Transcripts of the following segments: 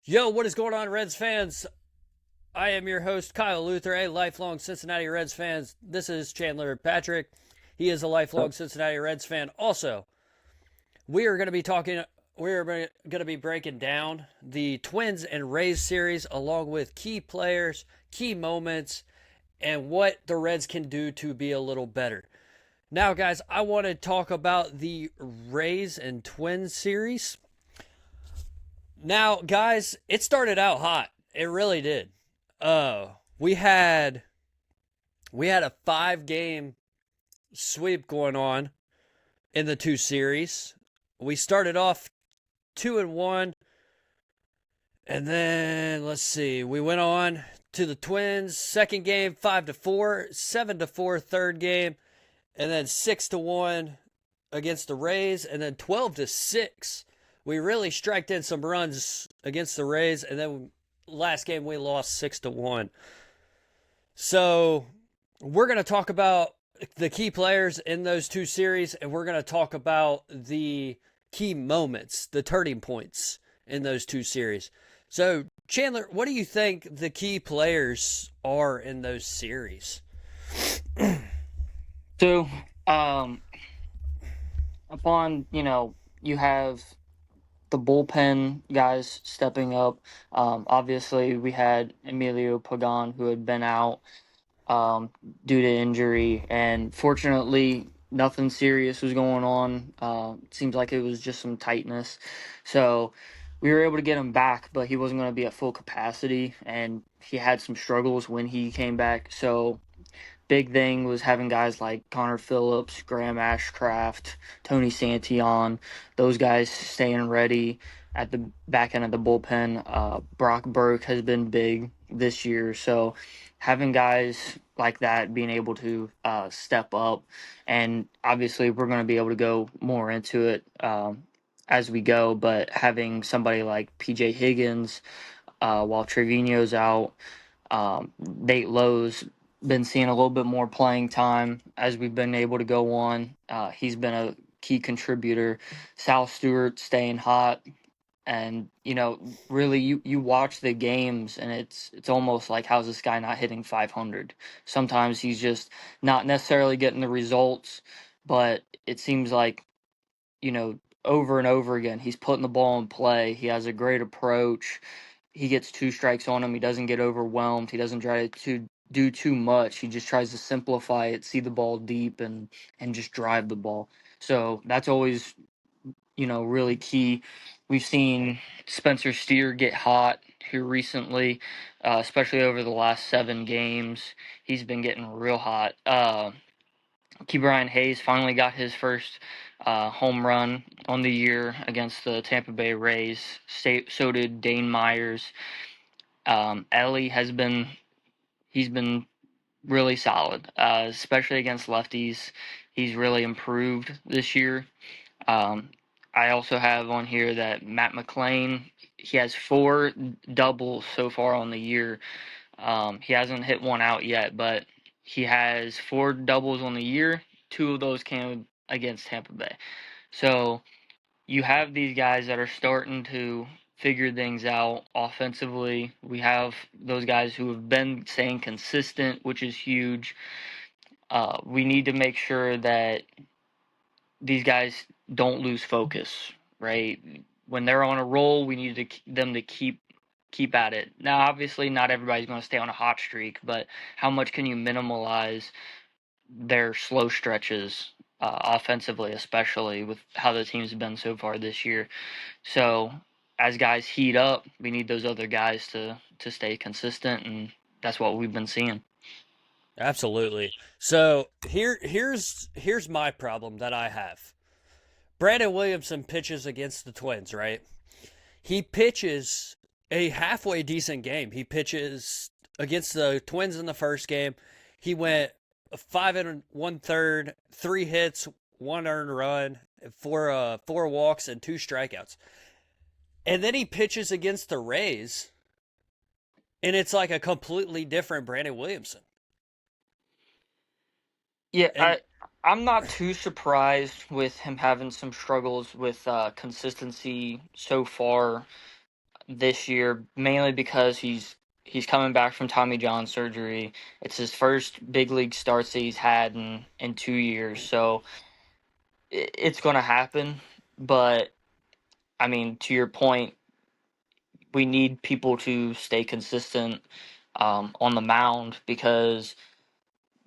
Yo, what is going on, Reds fans? I am your host, Kyle Luther, a lifelong Cincinnati Reds fan. This is Chandler Patrick. He is a lifelong Cincinnati Reds fan. Also, we are going to be talking, we're going to be breaking down the Twins and Rays series along with key players, key moments, and what the Reds can do to be a little better. Now, guys, I want to talk about the Rays and Twins series. Now, guys, it started out hot. It really did. We had a 5 game sweep going on in the two series. We started off 2-1, and then let's see, we went on to the Twins. Second game 5-4, 7-4 third game, and then 6-1 against the Rays, and then 12-6. We really striked in some runs against the Rays, and then last game we lost 6-1. So we're going to talk about the key players in those two series, and we're going to talk about the key moments, the turning points in those two series. So, Chandler, what do you think the key players are in those series? So, um, upon, you have the bullpen guys stepping up. Obviously, we had Emilio Pagan, who had been out um, due to injury, and fortunately, nothing serious was going on. It seems like it was just some tightness. So, we were able to get him back, but he wasn't going to be at full capacity, and he had some struggles when he came back. So, big thing was having guys like Connor Phillips, Graham Ashcraft, Tony Santillan, those guys staying ready at the back end of the bullpen. Brock Burke has been big this year, so having guys like that being able to step up, and obviously we're going to be able to go more into it as we go, but having somebody like PJ Higgins while Trevino's out, Nate Lowe's been seeing a little bit more playing time as we've been able to go on. He's been a key contributor. Sal Stewart staying hot, and really, you watch the games, and it's almost like, how's this guy not hitting 500? Sometimes he's just not necessarily getting the results, but it seems like over and over again he's putting the ball in play. He has a great approach. He gets two strikes on him. He doesn't get overwhelmed. He doesn't try to do too much. He just tries to simplify it, see the ball deep, and just drive the ball. So that's always really key. We've seen Spencer Steer get hot here recently, especially over the last 7 games. He's been getting real hot. Brian Hayes finally got his first home run on the year against the Tampa Bay Rays. So did Dane Myers. Ellie he's been really solid, especially against lefties. He's really improved this year. Um, I also have on here that Matt McLean, he has 4 doubles so far on the year. He hasn't hit one out yet, but he has 4 doubles on the year. 2 of those came against Tampa Bay. So you have these guys that are starting to figure things out offensively. We have those guys who have been staying consistent, which is huge. We need to make sure that these guys don't lose focus, right? When they're on a roll, we need them to keep at it. Now, obviously, not everybody's going to stay on a hot streak, but how much can you minimize their slow stretches offensively, especially with how the team's been so far this year? So, as guys heat up, we need those other guys to stay consistent, and that's what we've been seeing. Absolutely. So here's my problem that I have. Brandon Williamson pitches against the Twins, right? He pitches a halfway decent game. He pitches against the Twins in the first game. He went 5 1/3, 3 hits, 1 earned run, four walks, and 2 strikeouts. And then he pitches against the Rays, and it's like a completely different Brandon Williamson. Yeah, And I'm not too surprised with him having some struggles with consistency so far this year, mainly because he's coming back from Tommy John surgery. It's his first big league starts that he's had in 2 years, so it's going to happen. But I mean, to your point, we need people to stay consistent on the mound because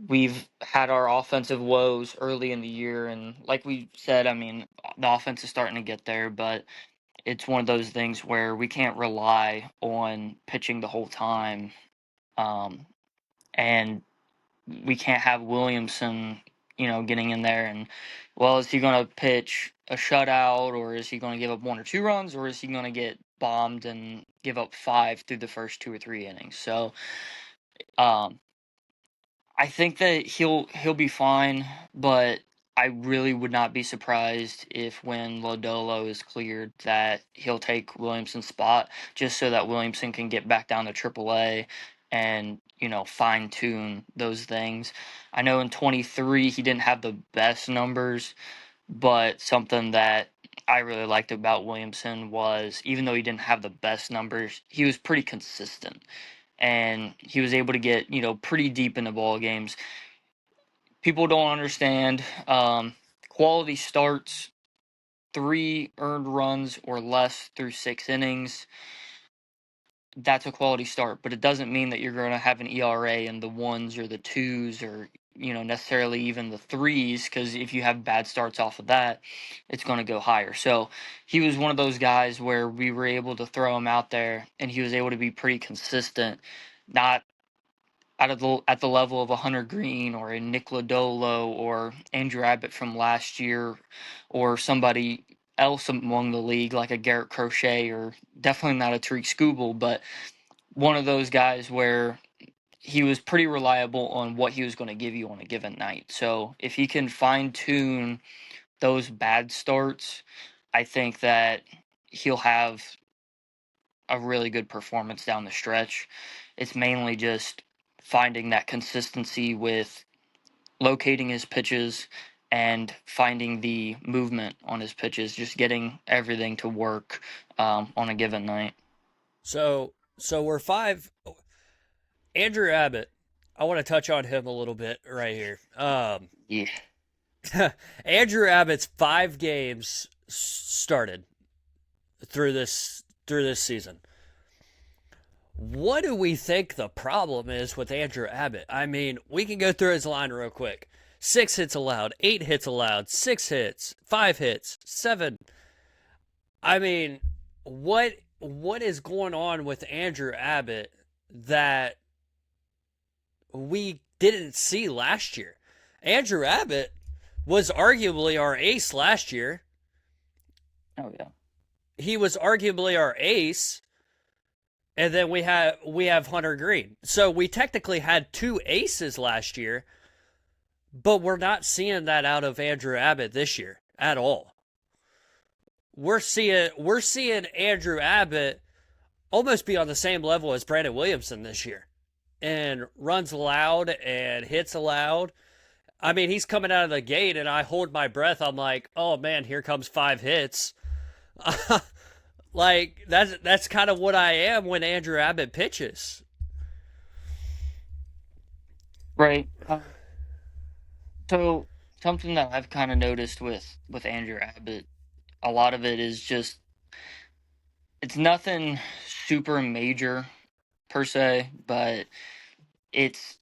we've had our offensive woes early in the year, and like we said, I mean, the offense is starting to get there, but it's one of those things where we can't rely on pitching the whole time, um, and we can't have Williamson, getting in there and, well, is he going to pitch a shutout, or is he going to give up 1 or 2 runs, or is he going to get bombed and give up 5 through the first 2 or 3 innings? So, um, I think that he'll be fine, but I really would not be surprised if when Lodolo is cleared that he'll take Williamson's spot just so that Williamson can get back down to AAA and, fine tune those things. I know in 23 he didn't have the best numbers, but something that I really liked about Williamson was even though he didn't have the best numbers, he was pretty consistent and he was able to get pretty deep into ball games. People don't understand quality starts, 3 earned runs or less through 6 innings. That's a quality start, but it doesn't mean that you're going to have an ERA in the ones or the twos or necessarily even the threes, because if you have bad starts off of that, it's going to go higher. So he was one of those guys where we were able to throw him out there and he was able to be pretty consistent, not at the level of a Hunter Green or a Nick Lodolo or Andrew Abbott from last year or somebody else among the league like a Garrett Crochet or definitely not a Tariq Skubal, but one of those guys where he was pretty reliable on what he was going to give you on a given night. So if he can fine tune those bad starts, I think that he'll have a really good performance down the stretch. It's mainly just finding that consistency with locating his pitches and finding the movement on his pitches, just getting everything to work on a given night. So we're five. Andrew Abbott. I want to touch on him a little bit right here. Yeah. Andrew Abbott's 5 games started through this season. What do we think the problem is with Andrew Abbott? I mean, we can go through his line real quick. 6 hits allowed, 8 hits allowed, 6 hits, 5 hits, 7. I mean, what is going on with Andrew Abbott that we didn't see last year? Andrew Abbott was arguably our ace last year. Oh yeah. He was arguably our ace, and then we have Hunter Green. So we technically had 2 aces last year, but we're not seeing that out of Andrew Abbott this year at all. We're seeing Andrew Abbott almost be on the same level as Brandon Williamson this year, and runs allowed and hits allowed. I mean, he's coming out of the gate, and I hold my breath. I'm like, oh man, here comes 5 hits. Like that's kind of what I am when Andrew Abbott pitches. Right. So something that I've kind of noticed with Andrew Abbott, a lot of it is just it's nothing super major per se, but it's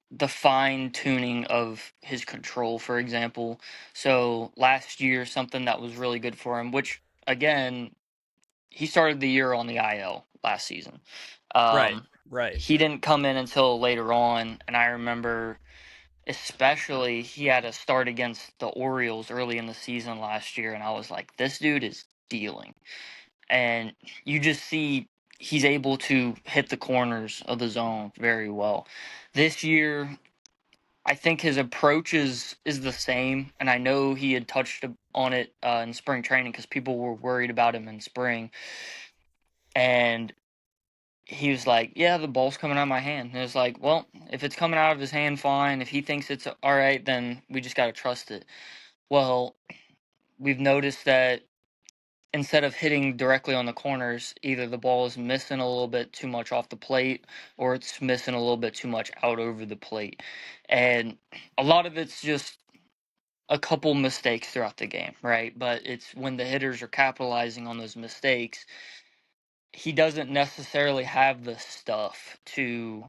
the fine tuning of his control, for example. So last year, something that was really good for him, which again, he started the year on the IL last season. Right, Um, right. he didn't come in until later on, and I remember especially he had a start against the Orioles early in the season last year, and I was like, this dude is dealing. And you just see he's able to hit the corners of the zone very well. This year, I think his approach is the same, and I know he had touched on it in spring training because people were worried about him in spring, and he was like, "Yeah, the ball's coming out of my hand." And it's like, well, if it's coming out of his hand, fine. If he thinks it's all right, then we just gotta trust it. Well, we've noticed that instead of hitting directly on the corners, either the ball is missing a little bit too much off the plate or it's missing a little bit too much out over the plate. And a lot of it's just a couple mistakes throughout the game, right? But it's when the hitters are capitalizing on those mistakes, he doesn't necessarily have the stuff to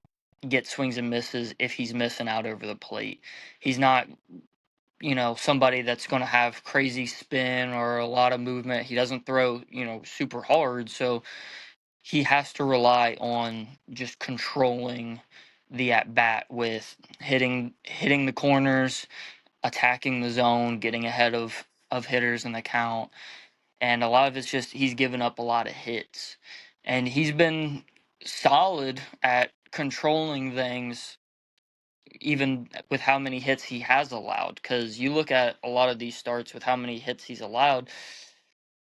get swings and misses if he's missing out over the plate. He's not, somebody that's going to have crazy spin or a lot of movement. He doesn't throw, super hard. So he has to rely on just controlling the at bat with hitting the corners, attacking the zone, getting ahead of hitters in the count. And a lot of it's just he's given up a lot of hits. And he's been solid at controlling things even with how many hits he has allowed, because you look at a lot of these starts with how many hits he's allowed,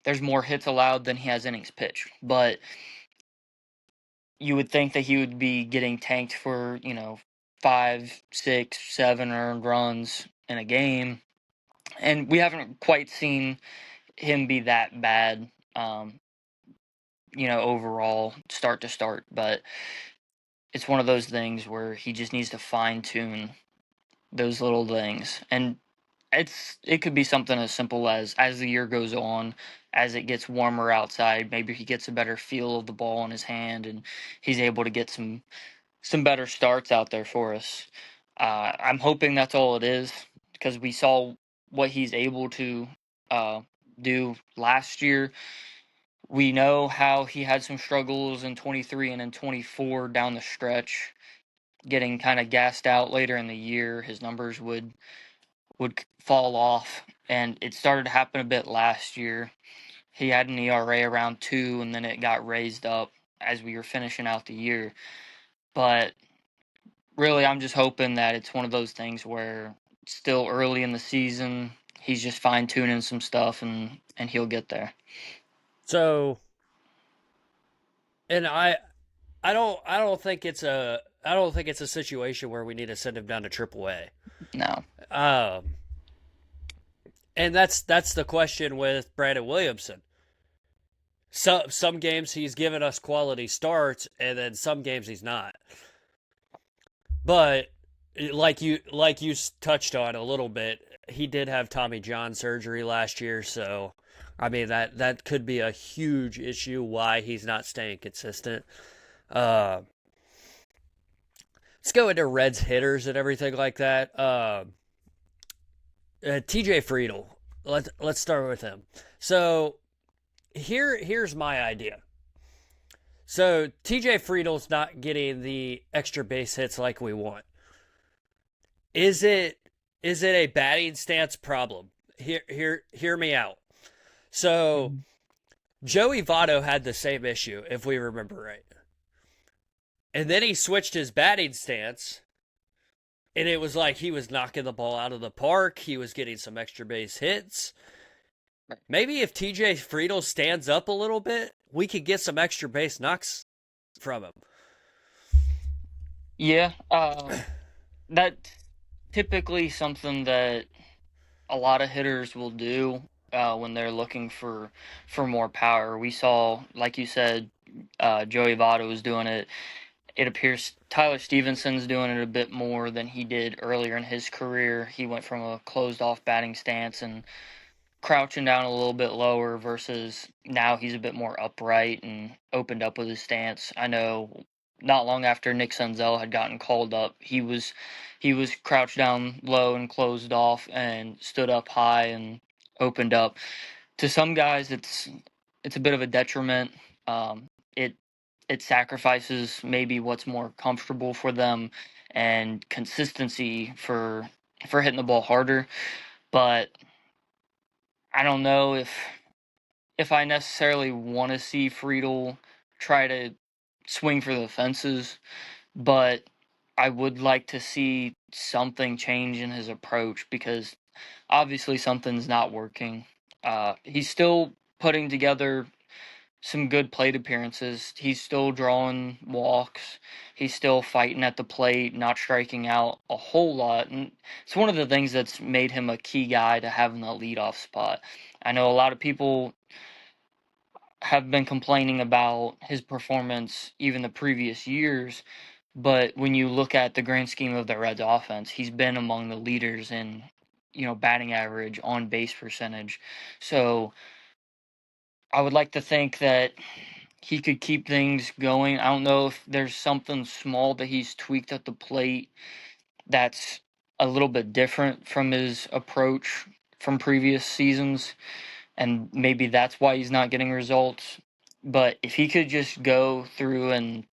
there's more hits allowed than he has innings pitched. But you would think that he would be getting tanked for, 5, 6, 7 earned runs in a game. And we haven't quite seen him be that bad, overall, start to start. But it's one of those things where he just needs to fine tune those little things. And it could be something as simple as the year goes on, as it gets warmer outside, maybe he gets a better feel of the ball in his hand and he's able to get some better starts out there for us. I'm hoping that's all it is, because we saw what he's able to uh, do last year. We know how he had some struggles in 23 and in 24 down the stretch, getting kind of gassed out later in the year. His numbers would fall off, and it started to happen a bit last year. He had an ERA around 2, and then it got raised up as we were finishing out the year. But really, I'm just hoping that it's one of those things where it's still early in the season, he's just fine tuning some stuff, and he'll get there. So, and I don't think it's a situation where we need to send him down to AAA. No. Um, and that's the question with Brandon Williamson. Some games he's given us quality starts, and then some games he's not. But like you touched on a little bit, he did have Tommy John surgery last year, so I mean that could be a huge issue why he's not staying consistent. Uh, let's go into Reds hitters and everything like that. TJ Friedel. Let's start with him. So here's my idea. So TJ Friedel's not getting the extra base hits like we want. Is it a batting stance problem? Hear me out. So Joey Votto had the same issue, if we remember right. And then he switched his batting stance, and it was like he was knocking the ball out of the park. He was getting some extra base hits. Maybe if TJ Friedel stands up a little bit, we could get some extra base knocks from him. Yeah, that's typically something that a lot of hitters will do when they're looking for more power. We saw, like you said, Joey Votto was doing it. It appears Tyler Stevenson's doing it a bit more than he did earlier in his career. He went from a closed-off batting stance and crouching down a little bit lower, versus now he's a bit more upright and opened up with his stance. I know not long after Nick Senzel had gotten called up, he was crouched down low and closed off and stood up high and opened up. To some guys, it's a bit of a detriment. It sacrifices maybe what's more comfortable for them and consistency for hitting the ball harder. But I don't know if I necessarily want to see Friedel try to swing for the fences, but I would like to see something change in his approach, because obviously something's not working. He's still putting together some good plate appearances. He's still drawing walks. He's still fighting at the plate, not striking out a whole lot. And it's one of the things that's made him a key guy to have in the leadoff spot. I know a lot of people have been complaining about his performance even the previous years, but when you look at the grand scheme of the Reds offense, he's been among the leaders in, batting average, on base percentage. So I would like to think that he could keep things going. I don't know if there's something small that he's tweaked at the plate that's a little bit different from his approach from previous seasons, and maybe that's why he's not getting results. But if he could just go through and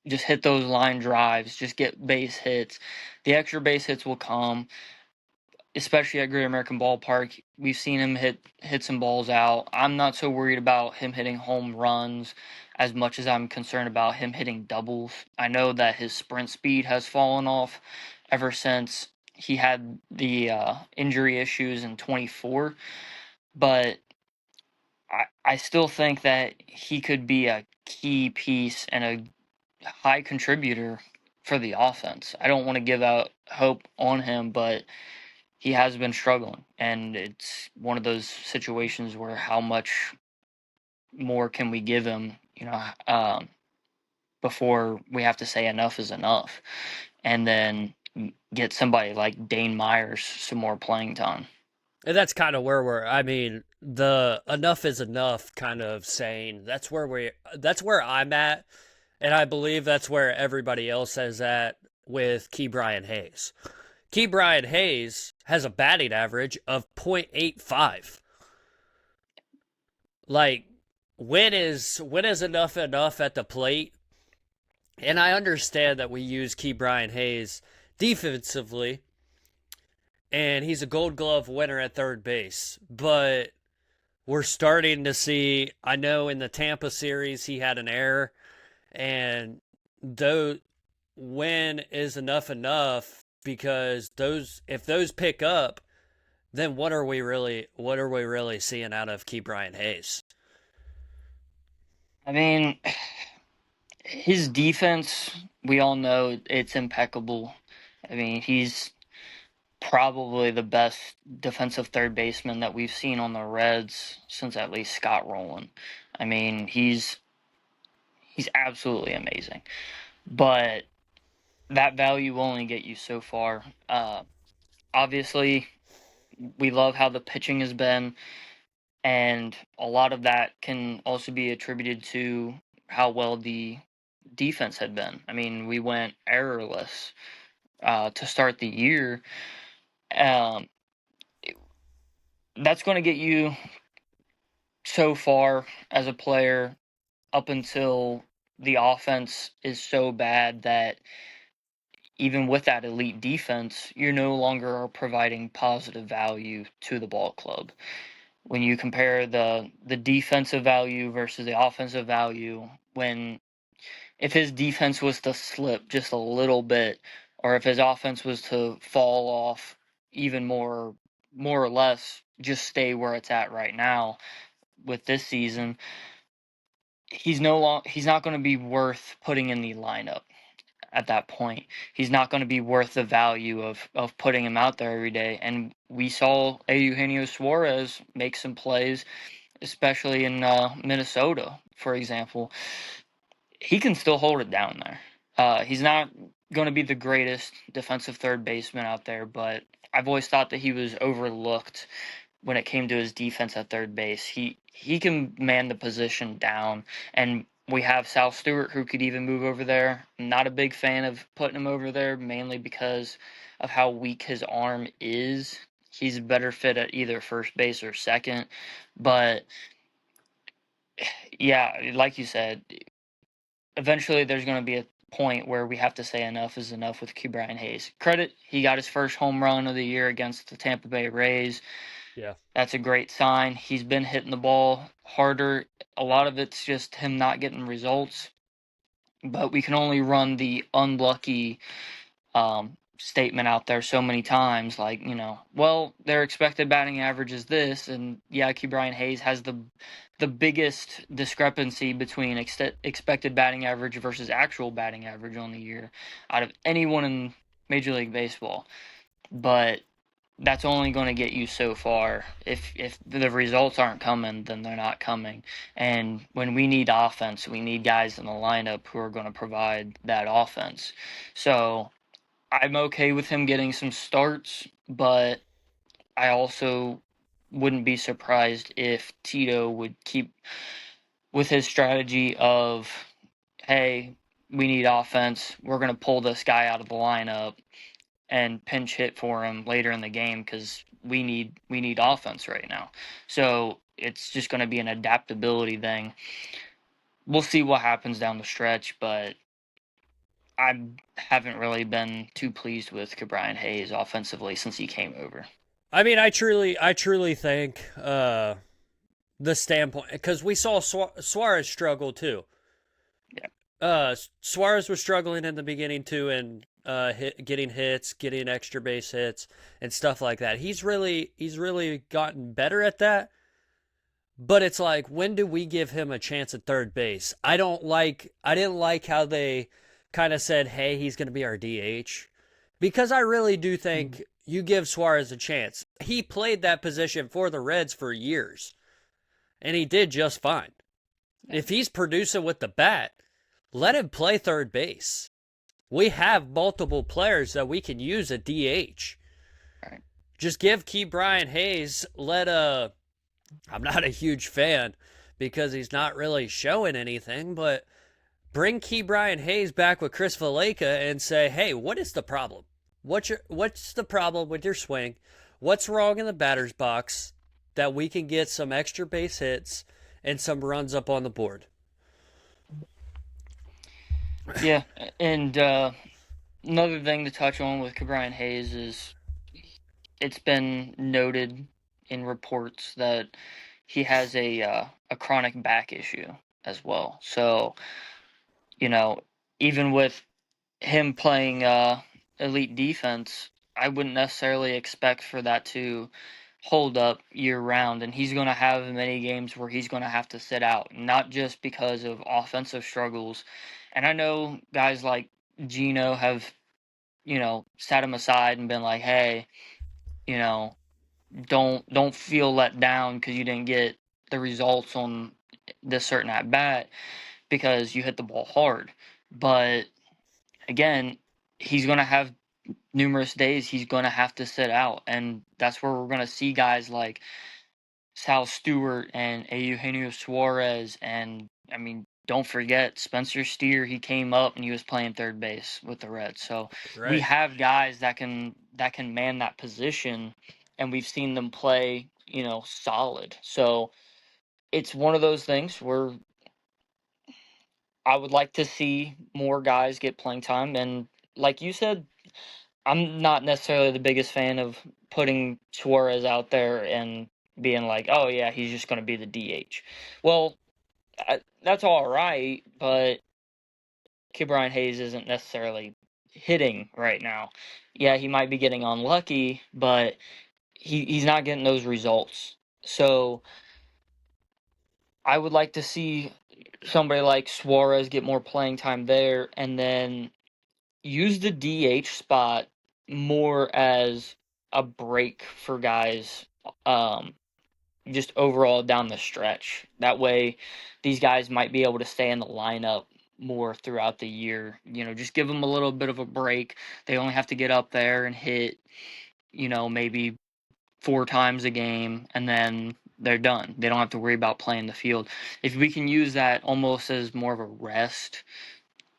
just hit those line drives, just get base hits, the extra base hits will come, especially at Great American Ballpark. We've seen him hit some balls out. I'm not so worried about him hitting home runs as much as I'm concerned about him hitting doubles. I know that his sprint speed has fallen off ever since he had the injury issues in 24, but I still think that he could be a key piece and a high contributor for the offense. I don't want to give out hope on him, but he has been struggling, and it's one of those situations where how much more can we give him, before we have to say enough is enough, and then get somebody like Dane Myers some more playing time. And that's kind of where I mean, the enough is enough kind of saying, that's where I'm at. And I believe that's where everybody else is at with Ke'Bryan Hayes. Ke'Bryan Hayes has a batting average of .85. Like, when is enough at the plate? And I understand that we use Ke'Bryan Hayes defensively, and he's a Gold Glove winner at third base. But we're starting to see. I know in the Tampa series he had an error, and though when is enough? Because if those pick up, then what are we really seeing out of Ke'Bryan Hayes? I mean, his defense, we all know it's impeccable. I mean, he's probably the best defensive third baseman that we've seen on the Reds since at least Scott Rowland. I mean, he's absolutely amazing. But that value will only get you so far. Obviously, we love how the pitching has been, and a lot of that can also be attributed to how well the defense had been. I mean, we went errorless to start the year. Um, that's going to get you so far as a player up until the offense is so bad that even with that elite defense, you're no longer providing positive value to the ball club. When you compare the defensive value versus the offensive value, when if his defense was to slip just a little bit, or if his offense was to fall off even more or less, just stay where it's at right now with this season, he's not going to be worth putting in the lineup at that point. He's not going to be worth the value of putting him out there every day. And we saw Eugenio Suarez make some plays, especially in Minnesota, for example. He can still hold it down there. He's not going to be the greatest defensive third baseman out there, but I've always thought that he was overlooked when it came to his defense at third base. He can man the position down, and we have Sal Stewart who could even move over there. I'm not a big fan of putting him over there, mainly because of how weak his arm is. He's a better fit at either first base or second, but yeah, like you said, eventually there's going to be a point where we have to say enough is enough with Ke'Bryan Hayes. Credit, he got his first home run of the year against the Tampa Bay Rays. Yeah. That's a great sign. He's been hitting the ball harder. A lot of it's just him not getting results. But we can only run the unlucky statement out there so many times. Like, well, their expected batting average is this. And yeah, Ke'Bryan Hayes has the biggest discrepancy between expected batting average versus actual batting average on the year out of anyone in Major League Baseball. But that's only going to get you so far. If the results aren't coming, then they're not coming. And when we need offense, we need guys in the lineup who are going to provide that offense. So I'm okay with him getting some starts, but I also wouldn't be surprised if Tito would keep with his strategy of, hey, we need offense. We're going to pull this guy out of the lineup and pinch hit for him later in the game because we need offense right now. So it's just going to be an adaptability thing. We'll see what happens down the stretch, but I haven't really been too pleased with Cabrian Hayes offensively since he came over. I mean, I truly think the standpoint because we saw Suarez struggle too. Yeah. Suarez was struggling in the beginning too, and getting hits, getting extra base hits, and stuff like that. He's really gotten better at that. But it's like, when do we give him a chance at third base? I didn't like how they kind of said, hey, he's going to be our DH. Because I really do think you give Suarez a chance. He played that position for the Reds for years, and he did just fine. If he's producing with the bat, let him play third base. We have multiple players that we can use at DH. Right. Just give Ke'Bryan Hayes, I'm not a huge fan because he's not really showing anything, but bring Ke'Bryan Hayes back with Chris Valaika and say, hey, what is the problem? What's the problem with your swing? What's wrong in the batter's box that we can get some extra base hits and some runs up on the board? Yeah, and another thing to touch on with Cabrian Hayes is it's been noted in reports that he has a chronic back issue as well. So, you know, even with him playing elite defense, I wouldn't necessarily expect for that to hold up year round. And he's going to have many games where he's going to have to sit out, not just because of offensive struggles. And I know guys like Gino have, sat him aside and been like, hey, you know, don't feel let down because you didn't get the results on this certain at bat because you hit the ball hard. But again, he's going to have numerous days he's going to have to sit out, and that's where we're going to see guys like Sal Stewart and Eugenio Suarez, and I mean, don't forget Spencer Steer. He came up and he was playing third base with the Reds. So we Right. have guys that can man that position, and we've seen them play, solid. So it's one of those things where I would like to see more guys get playing time, and like you said, I'm not necessarily the biggest fan of putting Suarez out there and being like, oh yeah, he's just going to be the DH. Well, that's all right, but Ke'Bryan Hayes isn't necessarily hitting right now. Yeah, he might be getting unlucky, but he's not getting those results. So I would like to see somebody like Suarez get more playing time there, and then use the DH spot more as a break for guys, um, just overall down the stretch. That way, these guys might be able to stay in the lineup more throughout the year. Just give them a little bit of a break. They only have to get up there and hit, maybe 4 times a game, and then they're done. They don't have to worry about playing the field. If we can use that almost as more of a rest,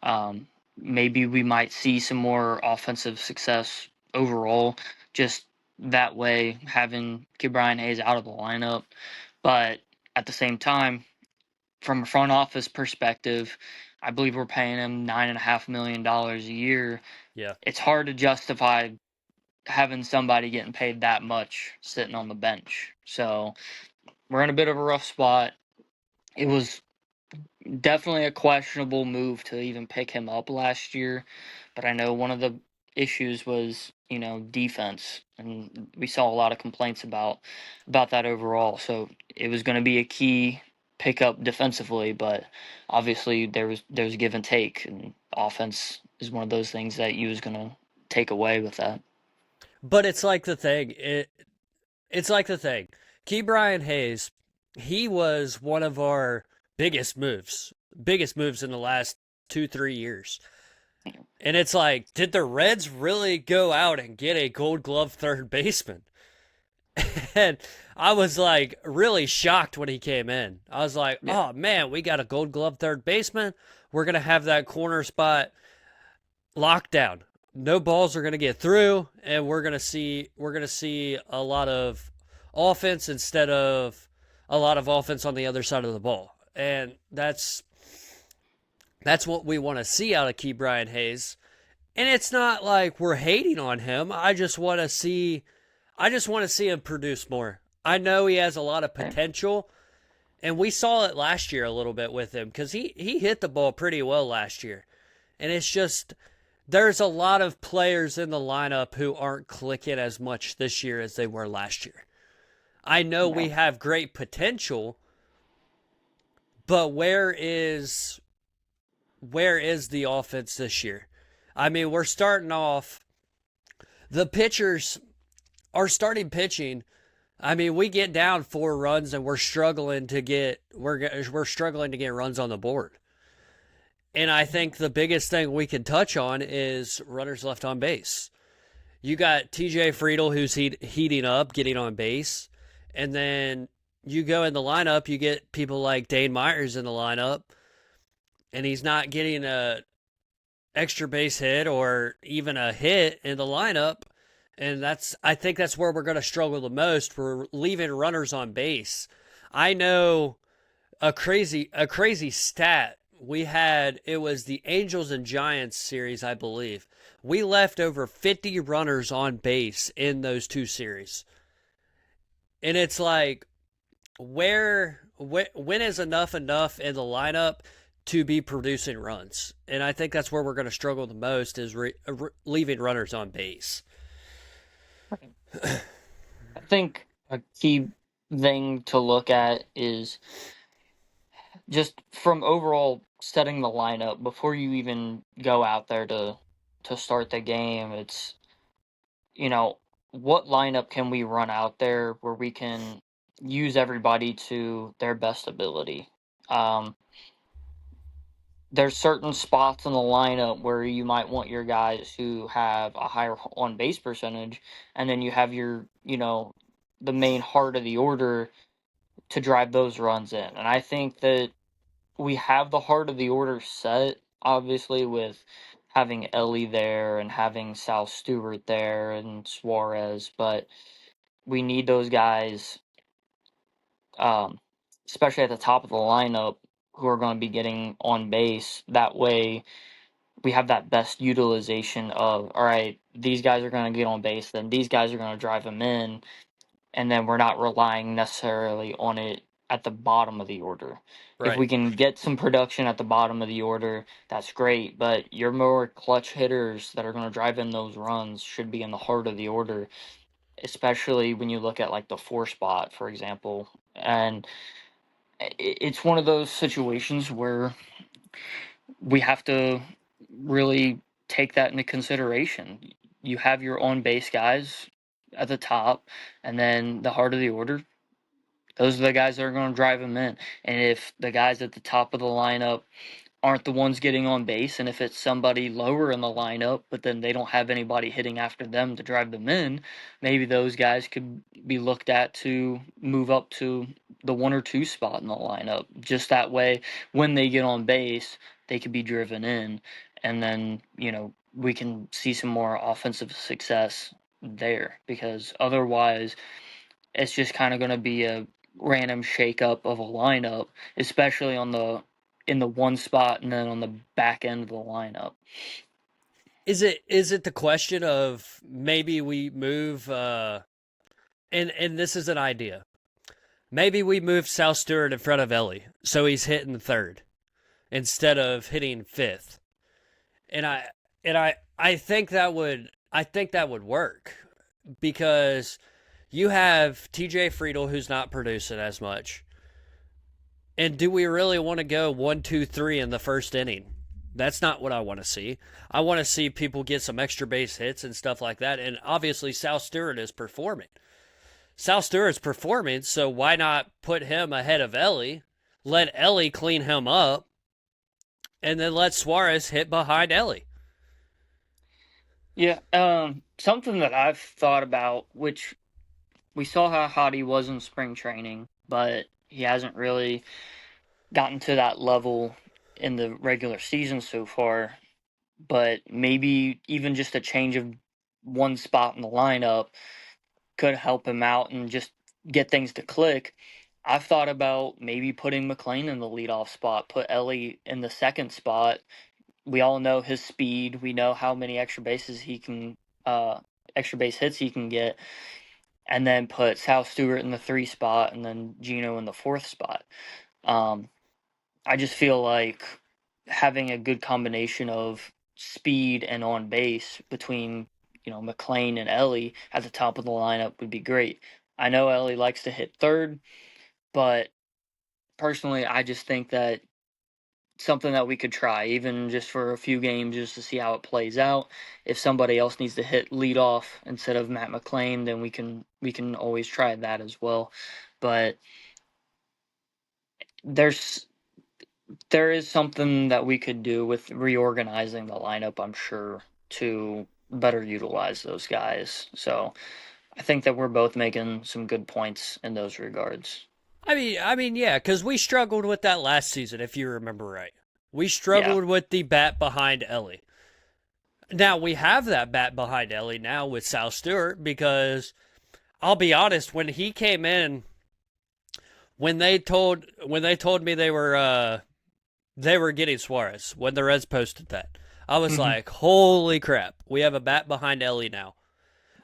um, maybe we might see some more offensive success overall. Just that way, having Ke'Bryan Hayes out of the lineup. But at the same time, from a front office perspective, I believe we're paying him $9.5 million a year. Yeah. It's hard to justify having somebody getting paid that much sitting on the bench. So we're in a bit of a rough spot. It was definitely a questionable move to even pick him up last year, but I know one of the issues was, defense, and we saw a lot of complaints about that overall. So it was going to be a key pickup defensively, but obviously there was give and take, and offense is one of those things that you was going to take away with that. But it's like the thing. It's like the thing. Key Brian Hayes, he was one of our biggest moves in the last 2, 3 years. And it's like, did the Reds really go out and get a Gold Glove third baseman? And I was like really shocked when he came in. I was like, Yeah. oh man, we got a Gold Glove third baseman. We're gonna have that corner spot locked down. No balls are gonna get through, and we're gonna see a lot of offense instead of a lot of offense on the other side of the ball. And that's what we want to see out of Key Brian Hayes. And it's not like we're hating on him. I just want to see him produce more. I know he has a lot of Right. potential, and we saw it last year a little bit with him because he hit the ball pretty well last year. And it's just there's a lot of players in the lineup who aren't clicking as much this year as they were last year. I know we Yeah. have great potential, but where is the offense this year? I mean, we're starting off the pitchers are starting pitching. I mean, we get down 4 runs and we're struggling to get runs on the board. And I think the biggest thing we can touch on is runners left on base. You got TJ Friedel who's heating up, getting on base, and then you go in the lineup, you get people like Dane Myers in the lineup, and he's not getting a extra base hit or even a hit in the lineup. And I think that's where we're going to struggle the most. We're leaving runners on base. I know a crazy stat we had. It was the Angels and Giants series, I believe. We left over 50 runners on base in those two series. And it's like, when is enough in the lineup to be producing runs? And I think that's where we're going to struggle the most is leaving runners on base. I think a key thing to look at is just from overall setting the lineup before you even go out there to start the game. It's, you know, what lineup can we run out there where we can use everybody to their best ability. Um, there's certain spots in the lineup where you might want your guys who have a higher on base percentage, and then you have your, the main heart of the order to drive those runs in. And I think that we have the heart of the order set, obviously, with having Ellie there and having Sal Stewart there and Suarez, but we need those guys, um, especially at the top of the lineup, who are going to be getting on base. That way, we have that best utilization of, all right, these guys are going to get on base, then these guys are going to drive them in, and then we're not relying necessarily on it at the bottom of the order. If Right. we can get some production at the bottom of the order, that's great, but your more clutch hitters that are going to drive in those runs should be in the heart of the order, especially when you look at like the 4 spot, for example. And it's one of those situations where we have to really take that into consideration. You have your on base guys at the top, and then the heart of the order. Those are the guys that are going to drive them in. And if the guys at the top of the lineup aren't the ones getting on base, and if it's somebody lower in the lineup, but then they don't have anybody hitting after them to drive them in, maybe those guys could be looked at to move up to the 1 or 2 spot in the lineup. Just that way, when they get on base, they could be driven in, and then, we can see some more offensive success there, because otherwise it's just kind of going to be a random shakeup of a lineup, especially in the 1 spot and then on the back end of the lineup. Is it the question of maybe we move and this is an idea. Maybe we move Sal Stewart in front of Ellie so he's hitting third instead of hitting fifth. And I think that would work because you have TJ Friedel who's not producing as much. And do we really want to go 1, 2, 3 in the first inning? That's not what I want to see. I want to see people get some extra base hits and stuff like that. And obviously, Sal Stewart is performing. Sal Stewart's performing, so why not put him ahead of Ellie? Let Ellie clean him up, and then let Suarez hit behind Ellie. Yeah, something that I've thought about, which we saw how hot he was in spring training, but he hasn't really gotten to that level in the regular season so far. But maybe even just a change of one spot in the lineup could help him out and just get things to click. I've thought about maybe putting McLean in the leadoff spot, put Ellie in the second spot. We all know his speed. We know how many extra base hits he can get, and then put Sal Stewart in the three spot, and then Gino in the fourth spot. Um, I just feel like having a good combination of speed and on base between McLean and Ellie at the top of the lineup would be great. I know Ellie likes to hit third, but personally, I just think that something that we could try, even just for a few games, just to see how it plays out. If somebody else needs to hit lead off instead of Matt McLean, then we can always try that as well. But there's there is something that we could do with reorganizing the lineup, I'm sure, to better utilize those guys. So I think that we're both making some good points in those regards. Yeah, because we struggled with that last season, if you remember right. We Yeah. struggled with the bat behind Ellie. Now we have that bat behind Ellie now with Sal Stewart because I'll be honest, when he came in, when they told me they were getting Suarez when the Reds posted that, I was Hmm. like, holy crap, we have a bat behind Ellie now.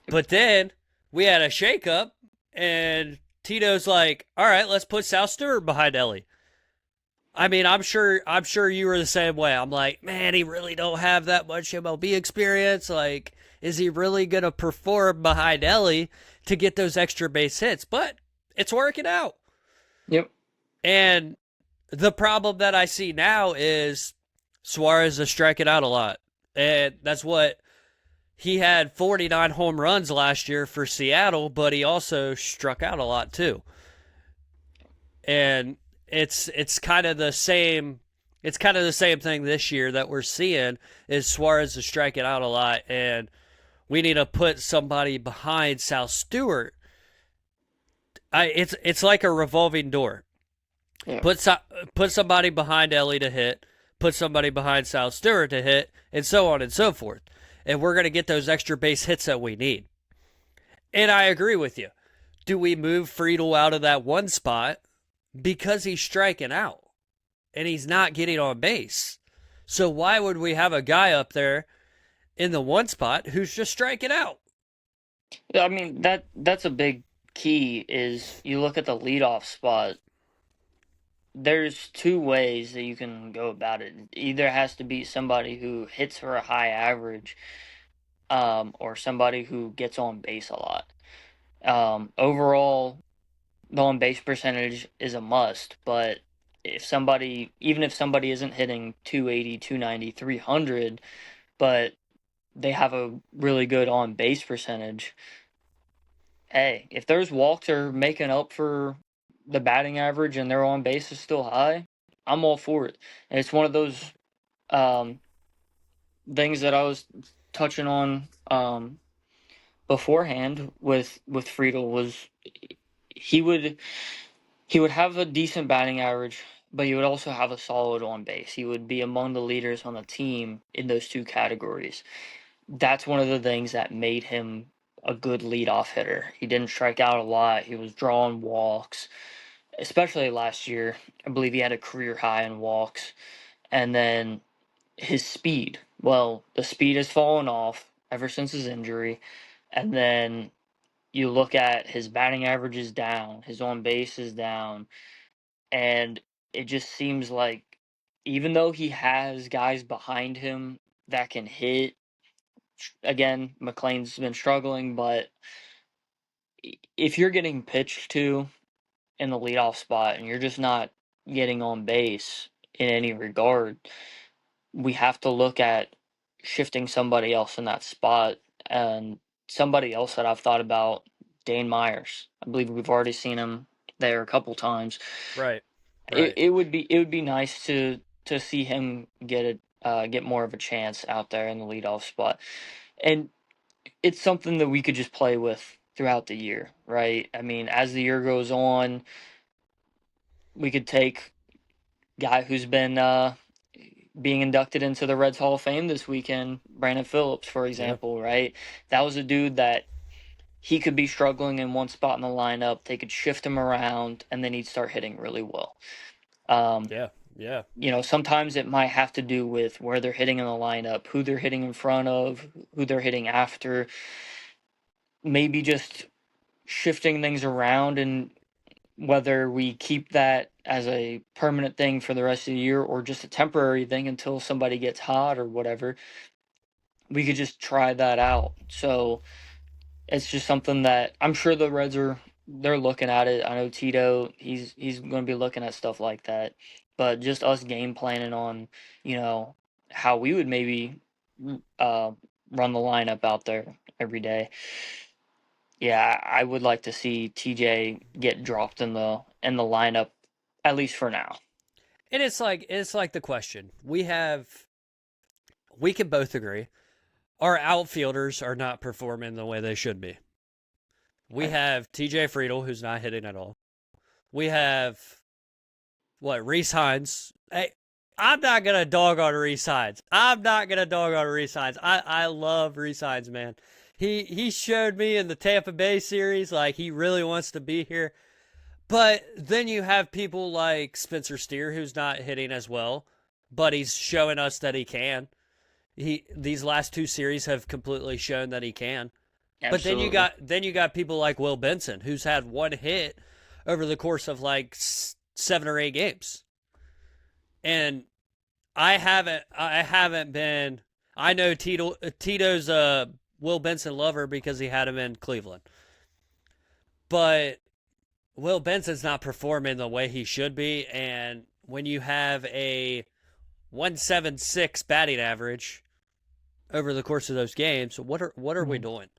But then we had a shakeup, and Tito's like, all right, let's put Sal Stewart behind Ellie. I'm sure you were the same way. I'm like, man, he really don't have that much MLB experience. Like, is he really gonna perform behind Ellie to get those extra base hits? But it's working out. Yep. And the problem that I see now is Suarez is striking out a lot. And that's what he had 49 home runs last year for Seattle, but he also struck out a lot too. And it's kind of the same thing this year that we're seeing is Suarez is striking out a lot, and we need to put somebody behind Sal Stewart. It's like a revolving door. Yeah. Put put somebody behind Ellie to hit, put somebody behind Sal Stewart to hit, and so on and so forth. And we're going to get those extra base hits that we need. And I agree with you. Do we move Friedel out of that one spot because he's striking out and he's not getting on base? So why would we have a guy up there in the one spot who's just striking out? I mean that's a big key is you look at the leadoff spot. There's two ways that you can go about it. It either has to be somebody who hits for a high average, or somebody who gets on base a lot. Overall, the on base percentage is a must, but even if somebody isn't hitting 280, 290, 300, but they have a really good on base percentage, hey, if those walks are making up for the batting average and their on base is still high, I'm all for it. And it's one of those um, things that I was touching on beforehand with Friedel was he would he would have a decent batting average, but he would also have a solid on base. He would be among the leaders on the team in those two categories. That's one of the things that made him a good leadoff hitter. He didn't strike out a lot. He was drawing walks, especially last year. I believe he had a career high in walks. And then his speed. Well, the speed has fallen off ever since his injury. And then you look at his batting average is down, his on base is down, and it just seems like even though he has guys behind him that can hit, again, McLean's been struggling, but if you're getting pitched to in the leadoff spot and you're just not getting on base in any regard, we have to look at shifting somebody else in that spot. And somebody else that I've thought about, Dane Myers. I believe we've already seen him there a couple times. Right. It, Right. it would be it would be nice to see him get more of a chance out there in the leadoff spot. And it's something that we could just play with throughout the year, right? I mean, as the year goes on, we could take guy who's been being inducted into the Reds Hall of Fame this weekend, Brandon Phillips, for Yeah. example, right? That was a dude that he could be struggling in one spot in the lineup. They could shift him around, and then he'd start hitting really well. Um, Yeah. Yeah. Sometimes it might have to do with where they're hitting in the lineup, who they're hitting in front of, who they're hitting after. Maybe just shifting things around, and whether we keep that as a permanent thing for the rest of the year or just a temporary thing until somebody gets hot or whatever, we could just try that out. So it's just something that I'm sure the Reds they're looking at it. I know Tito, he's going to be looking at stuff like that. But just us game planning on, you know, how we would maybe uh, run the lineup out there every day. Yeah, I would like to see TJ get dropped in the lineup at least for now. And it's like the question. We can both agree our outfielders are not performing the way they should be. We Right. have TJ Friedel, who's not hitting at all. We have what, Reese Hines. Hey, I'm not gonna dog on Reese Hines. I'm not gonna dog on Reese Hines. I love Reese Hines, man. He showed me in the Tampa Bay series like he really wants to be here. But then you have people like Spencer Steer, who's not hitting as well, but he's showing us that he can. These last two series have completely shown that he can. But then you Absolutely. got then you got people like Will Benson, who's had one hit over the course of like 7 or 8 games, and I haven't been. I know Tito's a Will Benson lover because he had him in Cleveland, but Will Benson's not performing the way he should be, and when you have a 176 batting average over the course of those games, what are we Mhm. doing?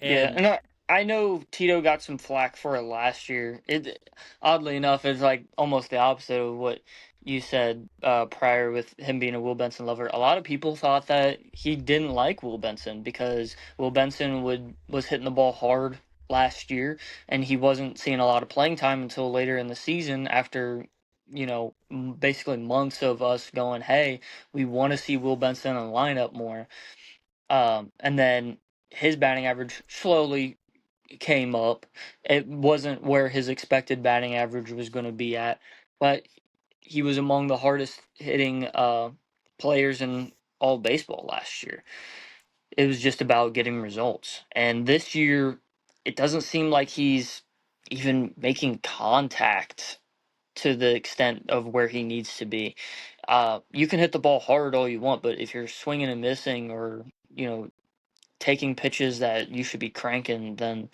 Yeah, And and I know Tito got some flack for it last year. It oddly enough is like almost the opposite of what you said prior with him being a Will Benson lover. A lot of people thought that he didn't like Will Benson because Will Benson was hitting the ball hard last year, and he wasn't seeing a lot of playing time until later in the season after basically months of us going, hey, we want to see Will Benson in the lineup more. And then his batting average slowly came up. It wasn't where his expected batting average was going to be at, but he was among the hardest hitting players in all baseball last year. It was just about getting results. And this year, it doesn't seem like he's even making contact to the extent of where he needs to be. You can hit the ball hard all you want, but if you're swinging and missing or, taking pitches that you should be cranking, then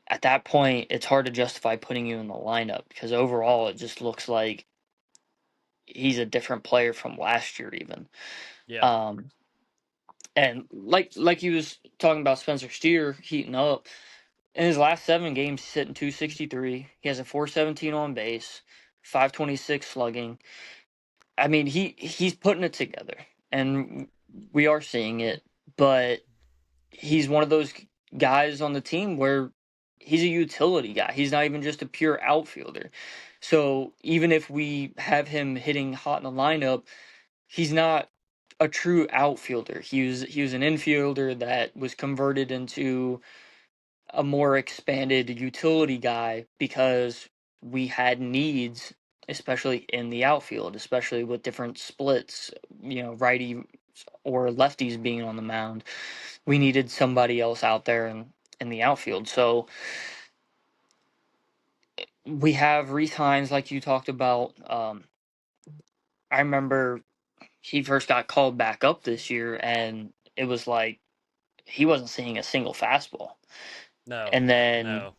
at that point it's hard to justify putting you in the lineup because overall it just looks like he's a different player from last year even. yeah, Um, and like he was talking about Spencer Steer heating up in his last 7 games, he's hitting 263. He has a 417 on base, 526 slugging. I mean, he's putting it together, and we are seeing it. But he's one of those guys on the team where he's a utility guy. He's not even just a pure outfielder. So even if we have him hitting hot in the lineup, he's not a true outfielder. He was an infielder that was converted into a more expanded utility guy because we had needs, especially in the outfield, especially with different splits, righty or lefties being on the mound. We needed somebody else out there in the outfield. So we have Reese Hines, like you talked about. I remember he first got called back up this year, and it was like he wasn't seeing a single fastball. no, And then no,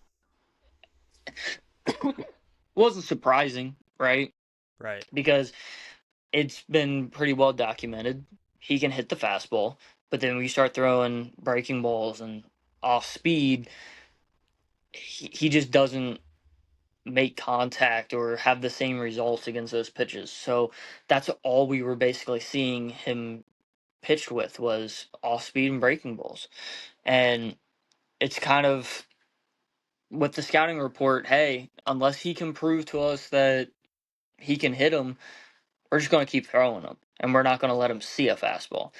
wasn't surprising, right? right, Because it's been pretty well documented. He can hit the fastball, but then when you start throwing breaking balls and off speed, he just doesn't make contact or have the same results against those pitches. So that's all we were basically seeing him pitched with was off speed and breaking balls. And it's kind of with the scouting report, hey, unless he can prove to us that he can hit them, we're just going to keep throwing them and we're not going to let him see a fastball.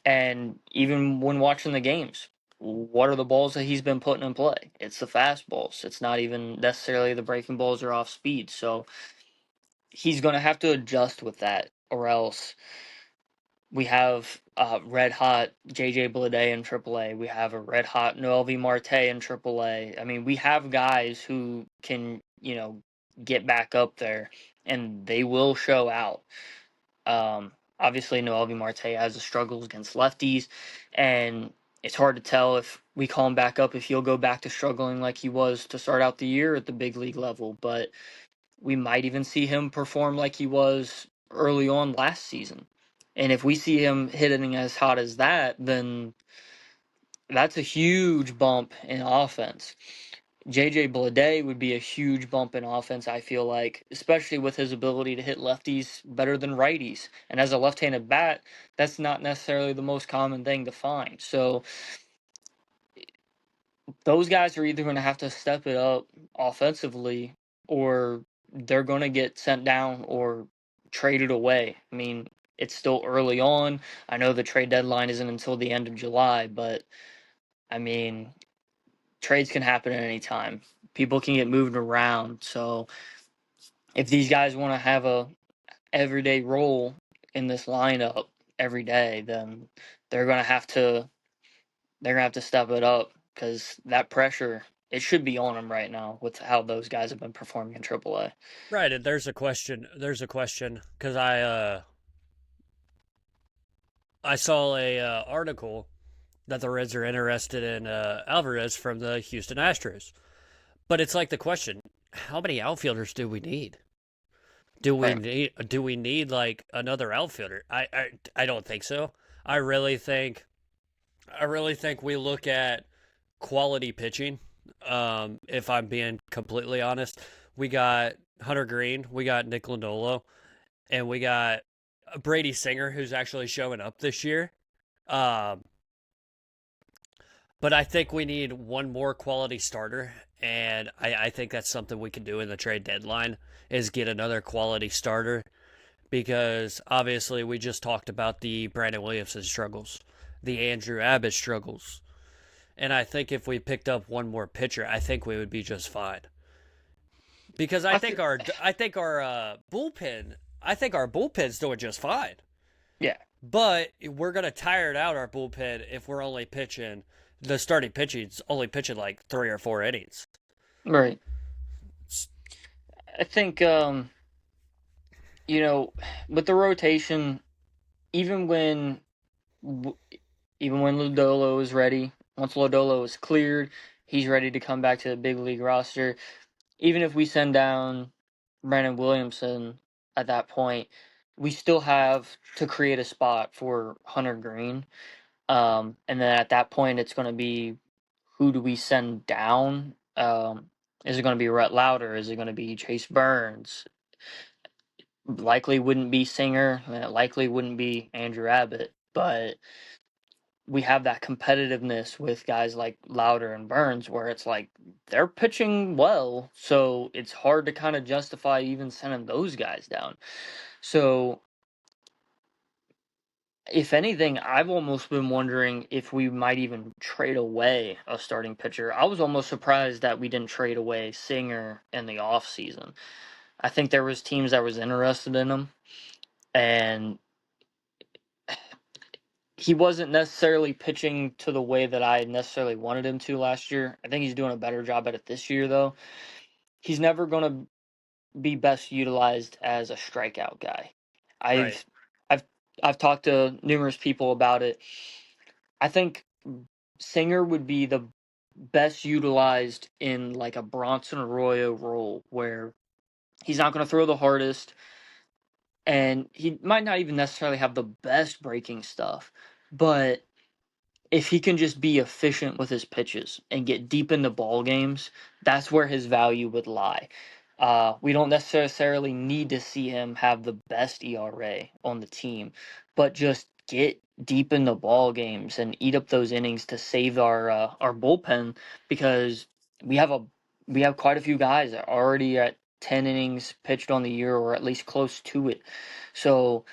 And even when watching the games, what are the balls that he's been putting in play? It's the fastballs. It's not even necessarily the breaking balls or off speed. So he's going to have to adjust with that, or else we have red hot JJ Bleday in AAA. We have a red hot Noelvi Marte in AAA. I mean, we have guys who can, get back up there, and they will show out. Obviously, Noelvi Marte has a struggles against lefties, and it's hard to tell if we call him back up if he'll go back to struggling like he was to start out the year at the big league level. But we might even see him perform like he was early on last season. And if we see him hitting as hot as that, then that's a huge bump in offense. JJ Bleday would be a huge bump in offense, I feel like, especially with his ability to hit lefties better than righties. And as a left-handed bat, that's not necessarily the most common thing to find. So those guys are either going to have to step it up offensively or they're going to get sent down or traded away. I mean, it's still early on. I know the trade deadline isn't until the end of July, but I mean, trades can happen at any time. People can get moved around. So if these guys want to have a everyday role in this lineup every day, then they're going to have to they're gonna have to step it up because that pressure it should be on them right now with how those guys have been performing in AAA. Right, and there's a question. There's a question because I saw a article that the Reds are interested in Alvarez from the Houston Astros. But it's like the question: how many outfielders do we need? Right. Do we need like another outfielder? I don't think so. I really think I really think we look at quality pitching. If I'm being completely honest, we got Hunter Green, we got Nick Lindolo, and we got Brady Singer, who's actually showing up this year. Um, but I think we need one more quality starter, and I think that's something we can do in the trade deadline is get another quality starter because obviously we just talked about the Brandon Williamson struggles, the Andrew Abbott struggles, and I think if we picked up one more pitcher, I think we would be just fine. Because I th- I think our bullpen's doing just fine. yeah. But we're gonna tire it out our bullpen if we're only pitching the starting pitching's only pitching like 3 or 4 innings. Right. I think you know with the rotation, even when even when Lodolo is ready, once Lodolo is cleared, he's ready to come back to the big league roster. Even if we send down Brandon Williamson at that point, we still have to create a spot for Hunter Green. And then at that point, it's going to be who do we send down? Is it going to be Rhett Lauder? Is it going to be Chase Burns? Likely wouldn't be Singer. And it likely wouldn't be Andrew Abbott. But we have that competitiveness with guys like Lauder and Burns where it's like they're pitching well. So it's hard to kind of justify even sending those guys down. So if anything, I've almost been wondering if we might even trade away a starting pitcher. I was almost surprised that we didn't trade away Singer in the offseason. I think there was teams that was interested in him, and he wasn't necessarily pitching to the way that I necessarily wanted him to last year. I think he's doing a better job at it this year, though. He's never going to be best utilized as a strikeout guy. Right. I've I've I've talked to numerous people about it. I think Singer would be the best utilized in like a Bronson Arroyo role where he's not going to throw the hardest. and he might not even necessarily have the best breaking stuff, but if he can just be efficient with his pitches and get deep into ball games, that's where his value would lie. We don't necessarily need to see him have the best ERA on the team, but just get deep in the ball games and eat up those innings to save our bullpen, because we have a we have quite a few guys that are already at 10 innings pitched on the year, or at least close to it. So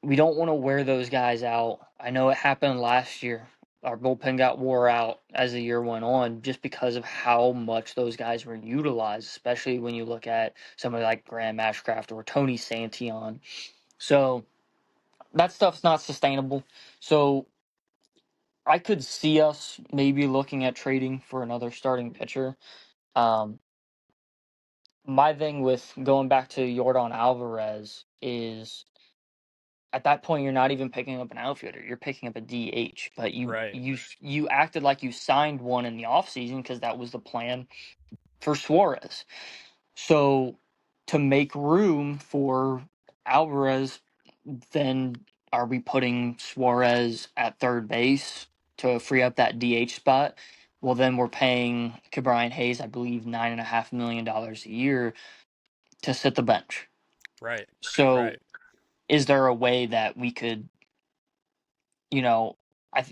we don't want to wear those guys out. I know it happened last year. Our bullpen got wore out as the year went on just because of how much those guys were utilized, especially when you look at somebody like Graham Ashcraft or Tony Santion. So that stuff's not sustainable. So I could see us maybe looking at trading for another starting pitcher. Um, my thing with going back to Yordan Alvarez is, at that point you're not even picking up an outfielder, you're picking up a DH, but Right. you acted like you signed one in the offseason because that was the plan for Suarez. So to make room for Alvarez, then are we putting Suarez at third base to free up that DH spot? Well, then we're paying Ke'Bryan Hayes, I believe, $9.5 million a year to sit the bench. Right. So Right. is there a way that we could, you know,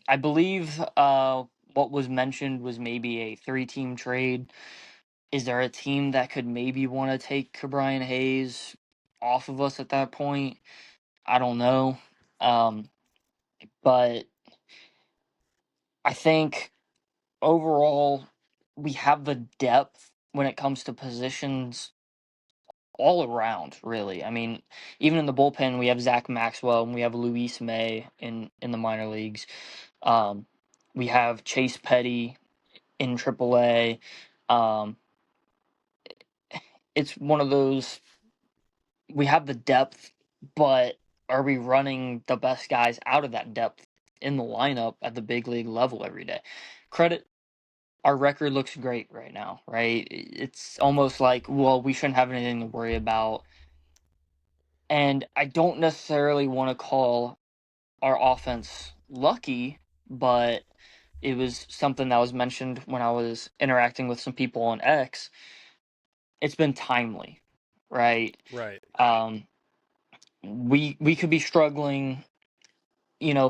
I believe what was mentioned was maybe a 3-team trade. Is there a team that could maybe want to take Brian Hayes off of us at that point? I don't know. Um, but I think overall we have the depth when it comes to positions all around, really. I mean, even in the bullpen, we have Zach Maxwell and we have Luis May in the minor leagues. Um, we have Chase Petty in AAA. Um, it's one of those, we have the depth, but are we running the best guys out of that depth in the lineup at the big league level every day? Credit, our record looks great right now, right? It's almost like, well, we shouldn't have anything to worry about. And I don't necessarily want to call our offense lucky, but it was something that was mentioned when I was interacting with some people on X. It's been timely, right? Right. Um, we could be struggling,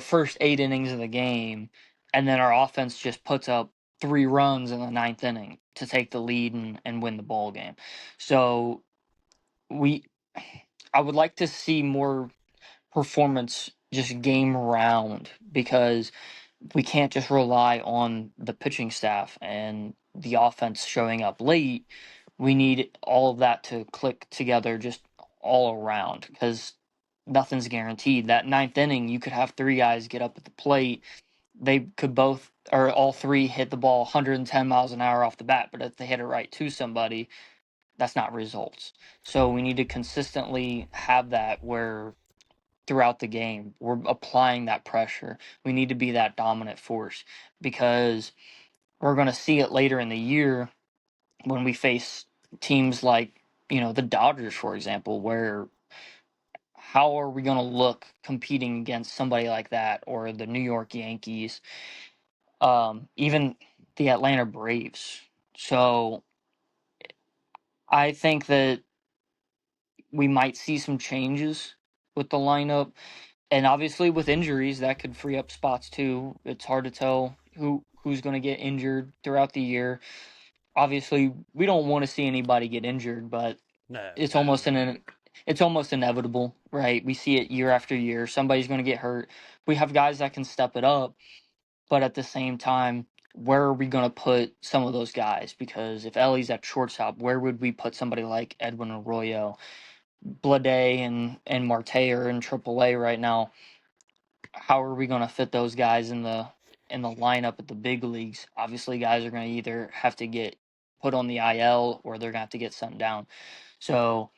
first 8 innings of the game, and then our offense just puts up 3 runs in the ninth inning to take the lead and win the ball game. So we, I would like to see more performance just game round, because we can't just rely on the pitching staff and the offense showing up late. We need all of that to click together just all around, because nothing's guaranteed. That ninth inning, you could have 3 guys get up at the plate. They could both or all 3 hit the ball 110 miles an hour off the bat, but if they hit it right to somebody, that's not results. So we need to consistently have that where throughout the game we're applying that pressure. We need to be that dominant force, because we're going to see it later in the year when we face teams like, the Dodgers, for example, where how are we going to look competing against somebody like that, or the New York Yankees, even the Atlanta Braves? So I think that we might see some changes with the lineup, and obviously with injuries that could free up spots too. It's hard to tell who's going to get injured throughout the year. Obviously, we don't want to see anybody get injured, but No. it's No. almost it's almost inevitable, right? We see it year after year. Somebody's going to get hurt. We have guys that can step it up, but at the same time, where are we going to put some of those guys? Because if Ellie's at shortstop, where would we put somebody like Edwin Arroyo? Blade and Marte are in AAA right now. How are we going to fit those guys in the lineup at the big leagues? Obviously, guys are going to either have to get put on the IL, or they're going to have to get sent down. So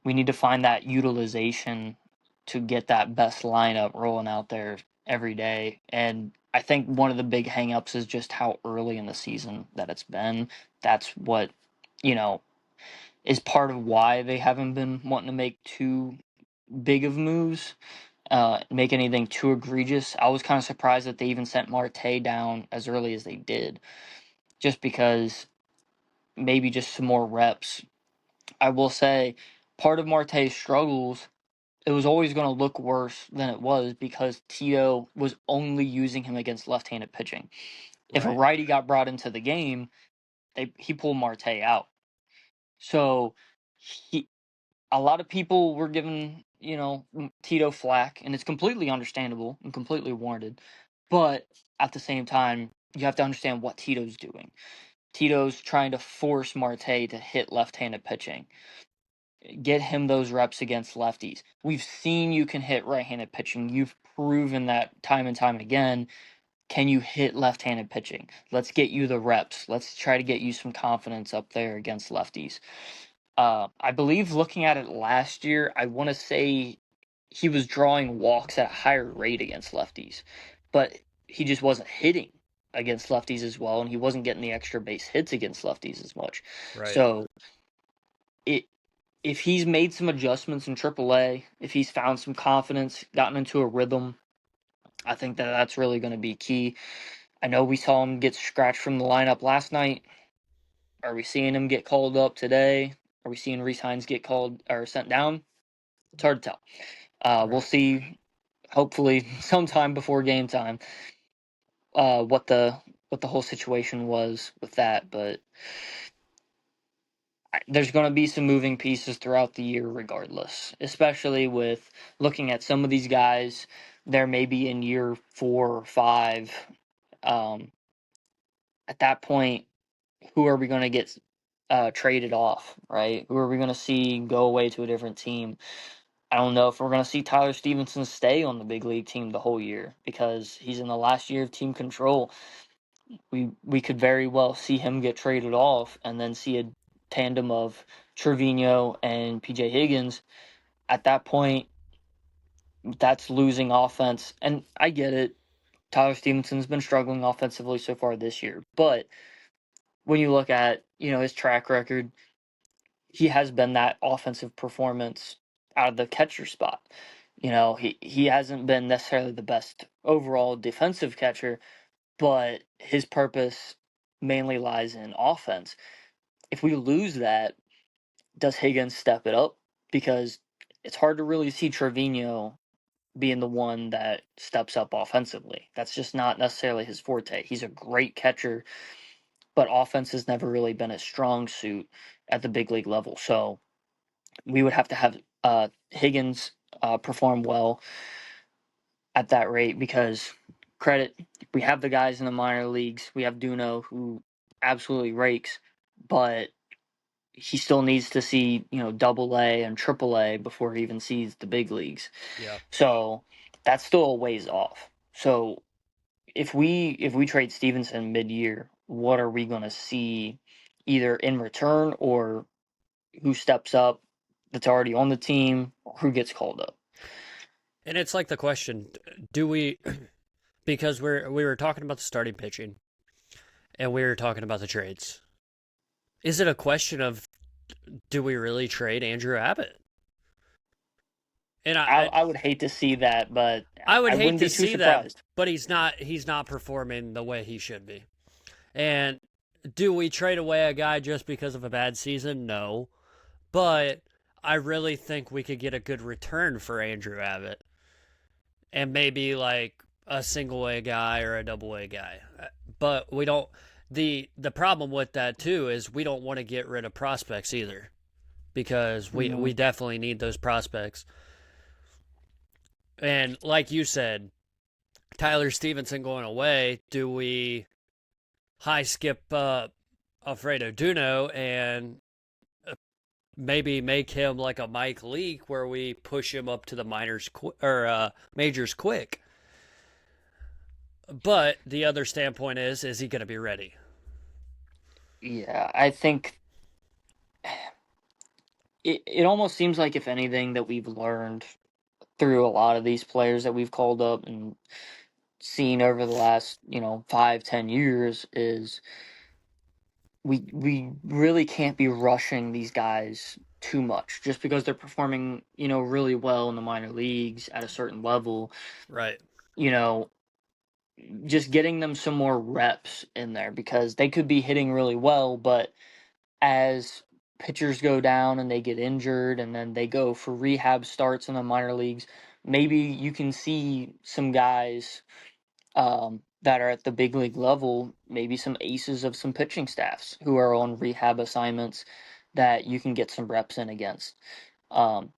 we need to find that utilization to get that best lineup rolling out there every day. And I think one of the big hangups is just how early in the season that it's been. That's what, you know, is part of why they haven't been wanting to make too big of moves, make anything too egregious. I was kind of surprised that they even sent Marte down as early as they did, just because maybe just some more reps. I will say part of Marte's struggles, it was always going to look worse than it was because Tito was only using him against left-handed pitching. If a Right. righty got brought into the game, he pulled Marte out. So he a lot of people were giving, Tito flack, and it's completely understandable and completely warranted. But at the same time, you have to understand what Tito's doing. Tito's trying to force Marte to hit left-handed pitching. Get him those reps against lefties. We've seen you can hit right-handed pitching. You've proven that time and time again. Can you hit left-handed pitching? Let's get you the reps. Let's try to get you some confidence up there against lefties. I believe looking at it last year, I want to say he was drawing walks at a higher rate against lefties, but he just wasn't hitting against lefties as well, and he wasn't getting the extra base hits against lefties as much. Right. So it if he's made some adjustments in AAA, if he's found some confidence, gotten into a rhythm, I think that that's really going to be key. I know we saw him get scratched from the lineup last night. Are we seeing him get called up today? Are we seeing Reese Hines get called or sent down? It's hard to tell. We'll Right. see. Hopefully, sometime before game time, what the whole situation was with that. But there's going to be some moving pieces throughout the year, regardless. Especially with looking at some of these guys, they're maybe in year 4 or 5. Um, at that point, who are we going to get traded off, right? Who are we going to see go away to a different team? I don't know if we're going to see Tyler Stevenson stay on the big league team the whole year because he's in the last year of team control. We could very well see him get traded off and then see a tandem of Trevino and PJ Higgins. At that point, that's losing offense. And I get it. Tyler Stevenson's been struggling offensively so far this year. But when you look at, his track record, he has been that offensive performance out of the catcher spot. He hasn't been necessarily the best overall defensive catcher, but his purpose mainly lies in offense. If we lose that, does Higgins step it up? Because it's hard to really see Trevino being the one that steps up offensively. That's just not necessarily his forte. He's a great catcher, but offense has never really been a strong suit at the big league level. So we would have to have Higgins perform well at that rate because credit, we have the guys in the minor leagues. We have Duno who absolutely rakes, but he still needs to see, double A and triple A before he even sees the big leagues. Yeah. So that's still a ways off. So if we trade Stevenson mid year, what are we gonna see either in return or who steps up that's already on the team or who gets called up? And it's like the question, do we because we were talking about the starting pitching and we were talking about the trades. Is it a question of do we really trade Andrew Abbott? And I would hate to see that, but I would I hate wouldn't to be too see that, surprised. but he's not performing the way he should be. And do we trade away a guy just because of a bad season? No. But I really think we could get a good return for Andrew Abbott. And maybe like a single A guy or a double A guy. But we don't the problem with that too is we don't want to get rid of prospects either. Because we Mhm. definitely need those prospects. And like you said, Tyler Stevenson going away, do we high skip Alfredo Duno and maybe make him like a Mike Leake where we push him up to the majors quick? But the other standpoint is he going to be ready? Yeah, I think it almost seems like if anything that we've learned through a lot of these players that we've called up and seen over the last 5-10 years is we really can't be rushing these guys too much just because they're performing, really well in the minor leagues at a certain level. Right. You know, just getting them some more reps in there because they could be hitting really well, but as pitchers go down and they get injured and then they go for rehab starts in the minor leagues, maybe you can see some guys that are at the big league level, maybe some aces of some pitching staffs who are on rehab assignments that you can get some reps in against. Um,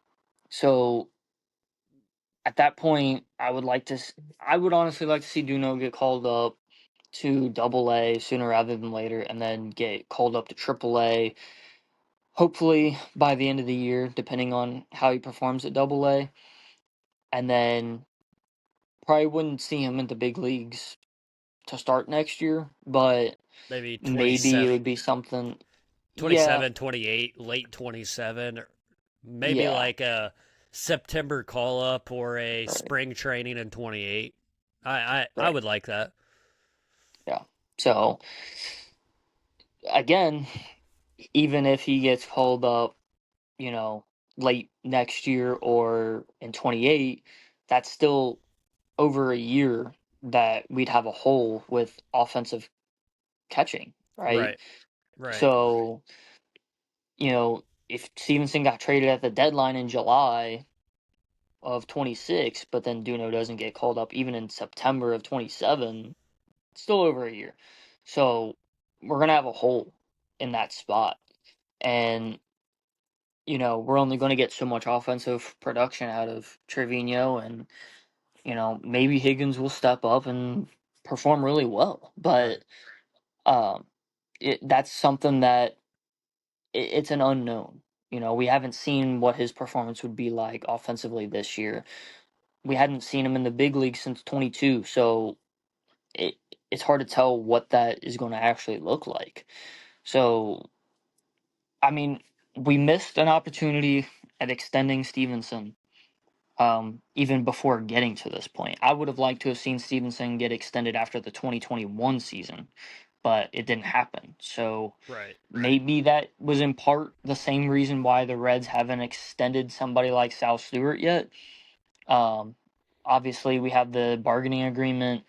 so at that point, I would honestly like to see Duno get called up to Double A sooner rather than later, and then get called up to Triple A. Hopefully by the end of the year, depending on how he performs at Double A, and then probably wouldn't see him in the big leagues to start next year, but Maybe maybe it 27, would be something. Yeah, 27, 28, late 27, or maybe yeah, like a September call up or a right, spring training in 28. I right, would like that. yeah. So again, even if he gets called up, you know, late next year or in 28, that's still over a year that we'd have a hole with offensive catching, right? Right. Right. So, if Stevenson got traded at the deadline in July of 26, but then Duno doesn't get called up even in September of 27, it's still over a year. So, we're going to have a hole in that spot. And, we're only going to get so much offensive production out of Trevino, and, maybe Higgins will step up and perform really well. Right. But um, that's something that it's an unknown. We haven't seen what his performance would be like offensively this year. We hadn't seen him in the big league since 22, so it it's hard to tell what that is going to actually look like. So, I mean, we missed an opportunity at extending Stevenson. Even before getting to this point, I would have liked to have seen Stevenson get extended after the 2021 season, but it didn't happen. So Right. maybe that was in part the same reason why the Reds haven't extended somebody like Sal Stewart yet. Um, Obviously, we have the bargaining agreement,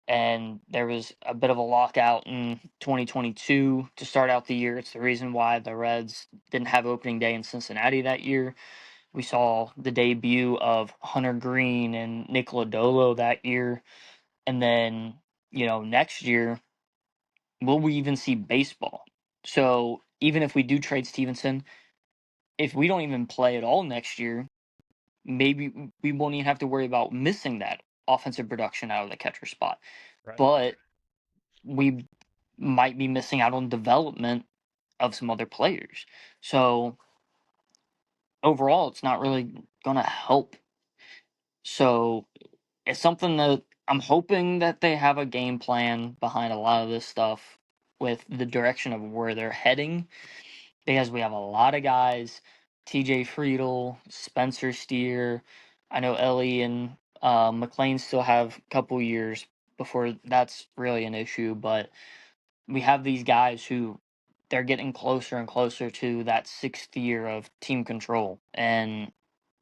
and there was a bit of a lockout in 2022 to start out the year. It's the reason why the Reds didn't have opening day in Cincinnati that year. We saw the debut of Hunter Green and Nick Lodolo that year. And then, next year, will we even see baseball? So even if we do trade Stevenson, if we don't even play at all next year, maybe we won't even have to worry about missing that offensive production out of the catcher spot. Right. But we might be missing out on development of some other players. So overall, it's not really going to help. So it's something that I'm hoping that they have a game plan behind a lot of this stuff with the direction of where they're heading, because we have a lot of guys, TJ Friedel, Spencer Steer. I know Ellie and McLean still have a couple years before that's really an issue, but we have these guys who they're getting closer and closer to that sixth year of team control. And,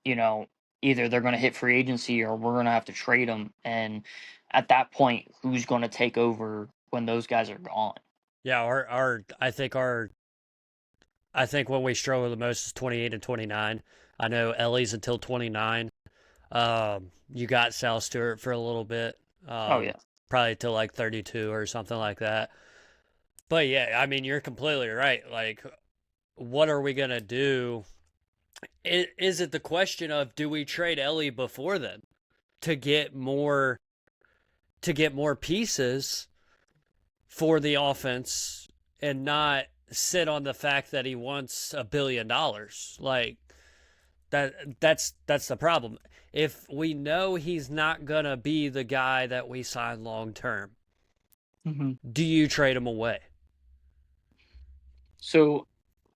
you know, either they're going to hit free agency or we're going to have to trade them. And at that point, who's going to take over when those guys are gone? Yeah, I think when we struggle the most is 28 and 29. I know Ellie's until 29. You got Sal Stewart for a little bit. Oh, yeah. Probably till like 32 or something like that. But yeah, I mean, you're completely right. Like, what are we gonna do? Is it the question of do we trade Ellie before then to get more pieces for the offense and not sit on the fact that he wants $1 billion? Like that's the problem. If we know he's not gonna be the guy that we sign long term, hmm do you trade him away? So,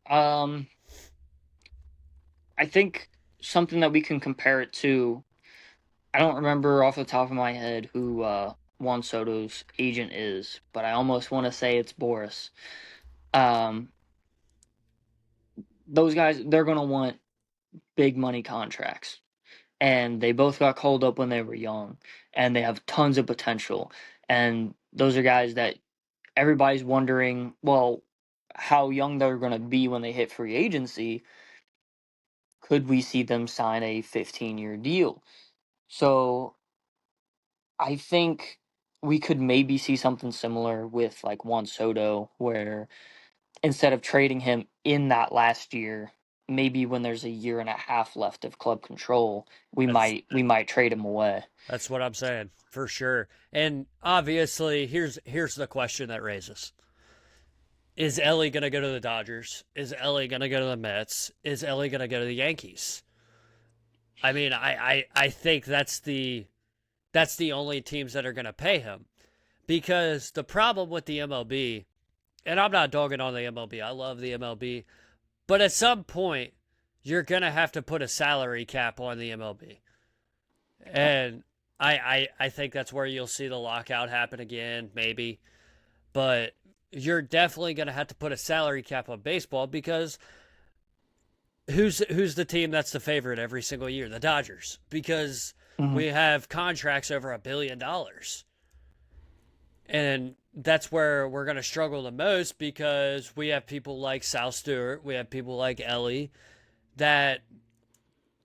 um, I think something that we can compare it to, I don't remember off the top of my head who Juan Soto's agent is, but I almost want to say it's Boris. Um, those guys, they're going to want big money contracts. And they both got called up when they were young, and they have tons of potential. And those are guys that everybody's wondering, well, how young they're going to be when they hit free agency. Could we see them sign a 15-year deal? So I think we could maybe see something similar with like Juan Soto, where instead of trading him in that last year, maybe when there's a year and a half left of club control, That's we might trade him away. that's what I'm saying for sure. And obviously, here's the question that raises: is Ellie going to go to the Dodgers? Is Ellie going to go to the Mets? Is Ellie going to go to the Yankees? I mean, I think that's the only teams that are going to pay him, because the problem with the MLB, and I'm not dogging on the MLB, I love the MLB, but at some point you're going to have to put a salary cap on the MLB. And I think that's where you'll see the lockout happen again, maybe. But you're definitely going to have to put a salary cap on baseball, because who's the team that's the favorite every single year? The Dodgers, because Hmm. we have contracts over $1 billion. And that's where we're going to struggle the most, because we have people like Sal Stewart, we have people like Ellie that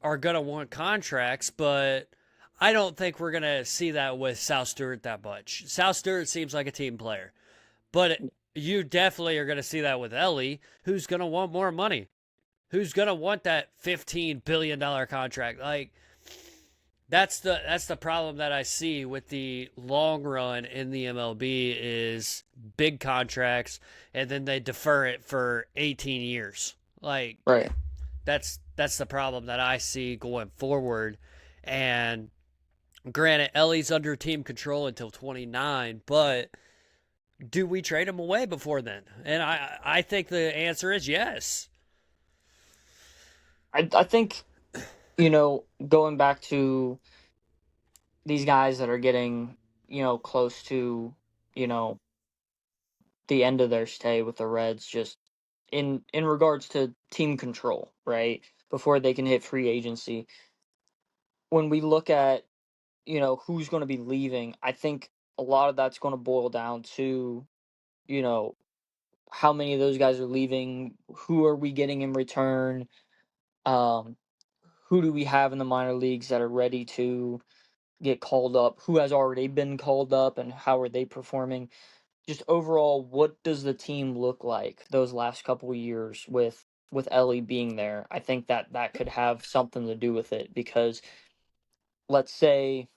are going to want contracts, but I don't think we're going to see that with Sal Stewart that much. Sal Stewart seems like a team player, but you definitely are going to see that with Ellie, who's going to want more money, who's going to want that $15 billion contract. Like, that's the problem that I see with the long run in the MLB is big contracts, and then they defer it for 18 years. Like, Right. that's the problem that I see going forward. And granted, Ellie's under team control until 29, but do we trade him away before then? And I think the answer is yes. I think, going back to these guys that are getting, close to, you know, the end of their stay with the Reds, just in regards to team control, right? Before they can hit free agency. When we look at, who's going to be leaving, I think a lot of that's going to boil down to, you know, how many of those guys are leaving, who are we getting in return, um, who do we have in the minor leagues that are ready to get called up, who has already been called up, and how are they performing. Just overall, what does the team look like those last couple of years with Ellie being there? I think that could have something to do with it, because let's say,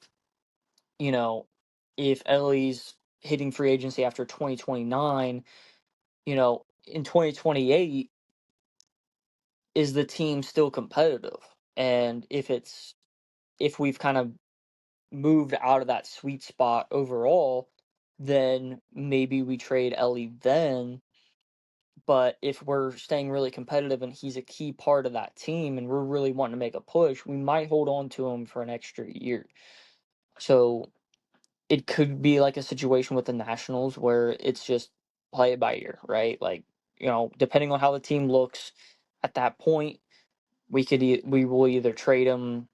you know, if Ellie's hitting free agency after 2029, in 2028, is the team still competitive? And if we've kind of moved out of that sweet spot overall, then maybe we trade Ellie then. But if we're staying really competitive and he's a key part of that team and we're really wanting to make a push, we might hold on to him for an extra year. So it could be like a situation with the Nationals where it's just play it by ear, right? Like, depending on how the team looks at that point, we will either trade him